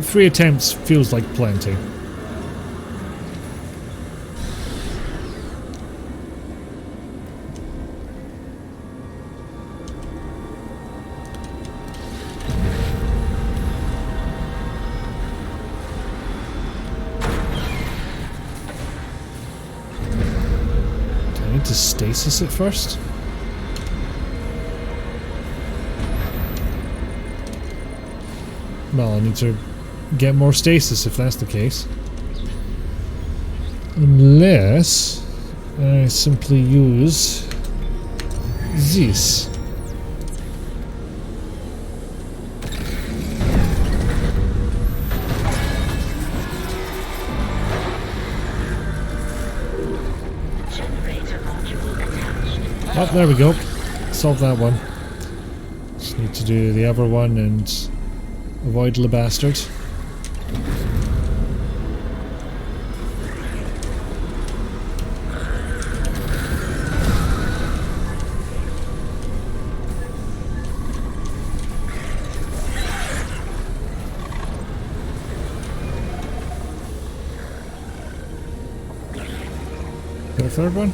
3 attempts feels like plenty. Do I need to stasis it first? Well, I need to get more stasis if that's the case. Unless I simply use this. Oh, there we go. Solve that one. Just need to do the other one and avoid the bastard. Got a third one?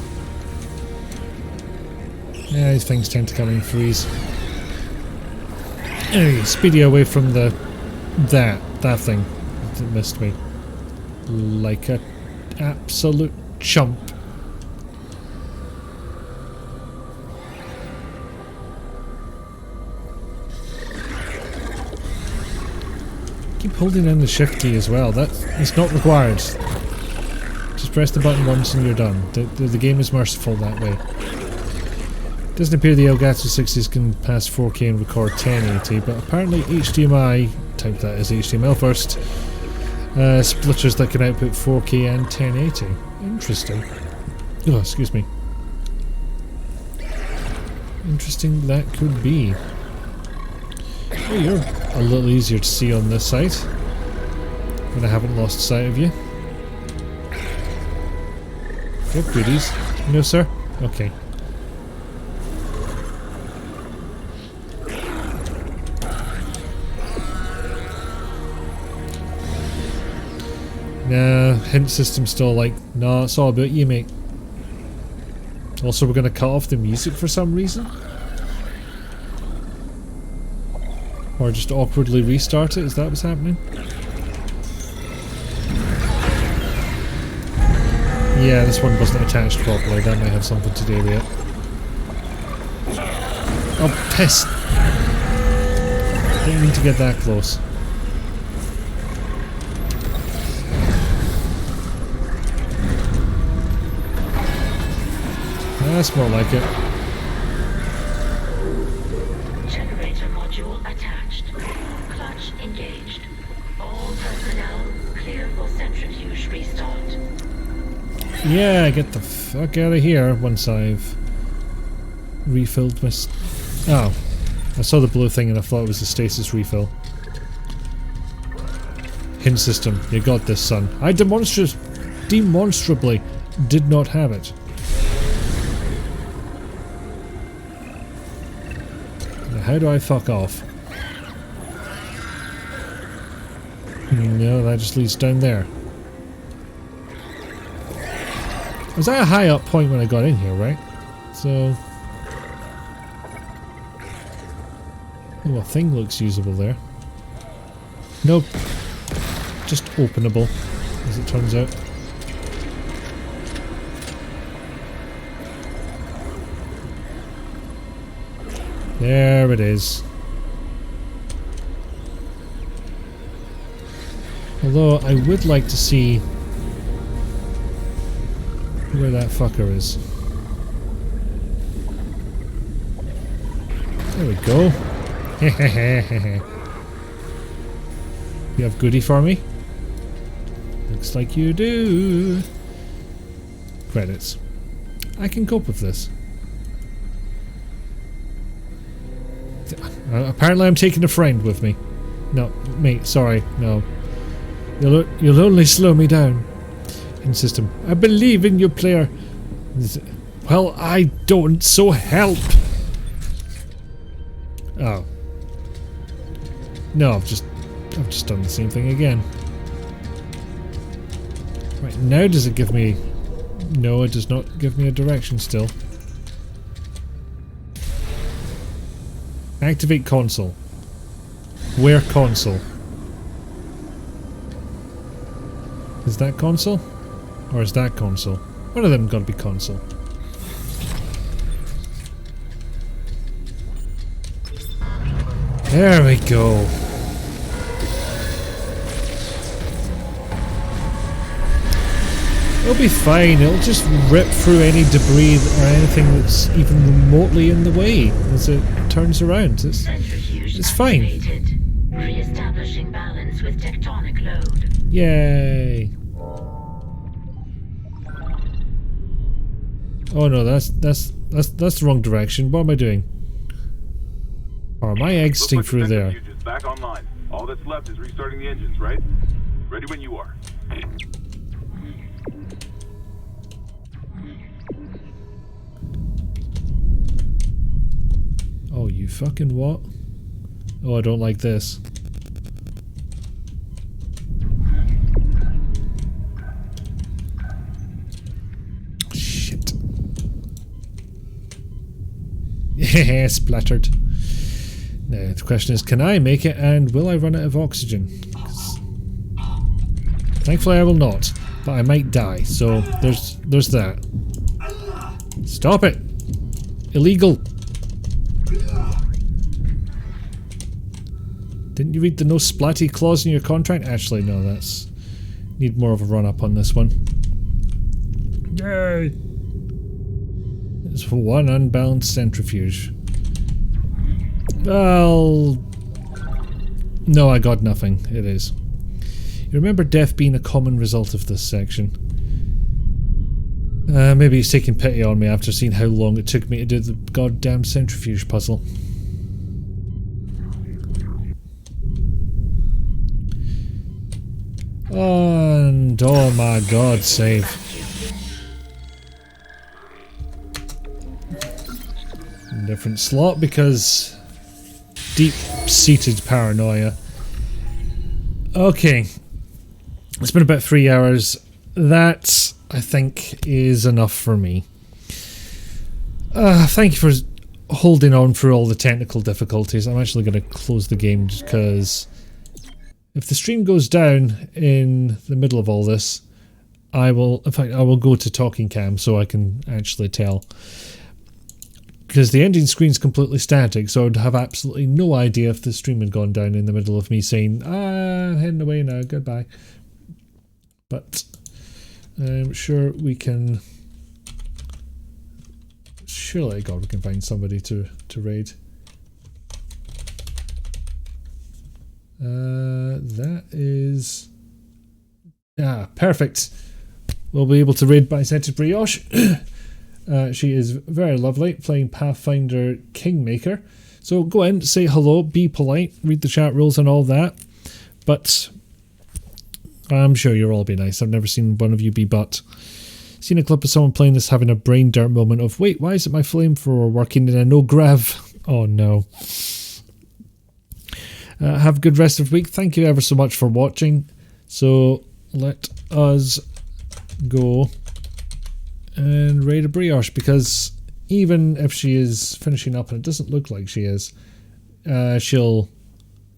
Yeah, these things tend to come in threes. Anyway, speedy away from that thing that missed me. Like a absolute chump. Keep holding in the shift key as well. That is not required. Just press the button once and you're done. The game is merciful that way. Doesn't appear the Elgato 60s can pass 4K and record 1080, but apparently HDMI, type that as HTML first, splitters that can output 4K and 1080. Interesting. Oh, excuse me. Interesting that could be. Oh, you're a little easier to see on this side, when I haven't lost sight of you. Do you have goodies? No, sir? Okay. Nah, hint system still like, nah, it's all about you, mate. Also, we're gonna cut off the music for some reason? Or just awkwardly restart it, is that what's happening? Yeah, this one wasn't attached properly, that might have something to do with it. Oh, piss! Didn't mean to get that close. That's more like it. Generator module attached. Clutch engaged. All personnel clear for centrifuge restart. Yeah, get the fuck out of here once I've refilled my... Oh. I saw the blue thing and I thought it was the stasis refill. Hint system, you got this, son. I demonstrably did not have it. How do I fuck off? No, that just leads down there. Was that a high up point when I got in here, right? So... Oh, a thing looks usable there. Nope. Just openable, as it turns out. There it is. Although I would like to see where that fucker is. There we go. You have goodie for me? Looks like you do. Credits. I can cope with this. Apparently I'm taking a friend with me. No, mate, sorry, no. You'll only slow me down. In system. I believe in you, player. Well, I don't, so help! Oh. No, I've just done the same thing again. Right, now does it give me... No, it does not give me a direction still. Activate console. Where console? Is that console? Or is that console? One of them gotta be console. There we go. It'll be fine. It'll just rip through any debris or anything that's even remotely in the way as it turns around. It's fine. Re-establishing balance with tectonic load. Yay! Oh no, that's the wrong direction. What am I doing? Or am I exiting through there? Back online. All that's left is restarting the engines, right? Ready when you are. Oh, you fucking what? Oh, I don't like this. Shit. Yeah, splattered. Now, the question is, can I make it and will I run out of oxygen? Thankfully I will not, but I might die, so there's that. Stop it! Illegal! Didn't you read the no splatty clause in your contract? Actually, no, that's... Need more of a run-up on this one. Yay! It's one unbalanced centrifuge. Well... No, I got nothing. It is. You remember death being a common result of this section. Maybe he's taking pity on me after seeing how long it took me to do the goddamn centrifuge puzzle. And oh my god, save. Different slot because deep-seated paranoia. Okay. It's been about 3 hours. That, I think, is enough for me. Thank you for holding on through all the technical difficulties. I'm actually going to close the game just because if the stream goes down in the middle of all this, I will go to talking cam so I can actually tell. Because the ending screen's completely static, so I'd have absolutely no idea if the stream had gone down in the middle of me saying, heading away now, goodbye. But I'm sure we can... Surely, God, we can find somebody to raid. That is... perfect. We'll be able to raid Bisected Brioche. She is very lovely, playing Pathfinder Kingmaker. So go in, say hello, be polite, read the chat rules and all that. But I'm sure you'll all be nice. I've never seen one of you be butt. Seen a clip of someone playing this having a brain dirt moment of, wait, why isn't my flamethrower working in a no grav? Oh no. Have a good rest of the week. Thank you ever so much for watching. So let us go and raid a brioche, because even if she is finishing up and it doesn't look like she is, she'll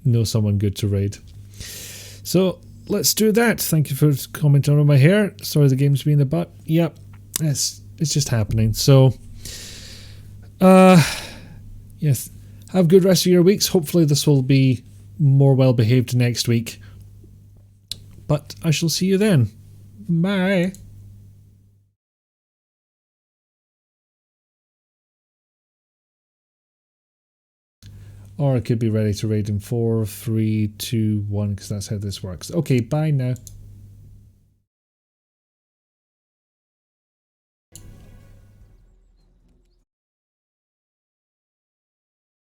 know someone good to raid. So let's do that. Thank you for commenting on my hair. Sorry the game's being a butt. Yep, it's just happening. So yes, have a good rest of your weeks. Hopefully this will be more well behaved next week, but I shall see you then. Bye. Or I could be ready to raid in 4, 3, 2, 1, because that's how this works. Okay, bye now.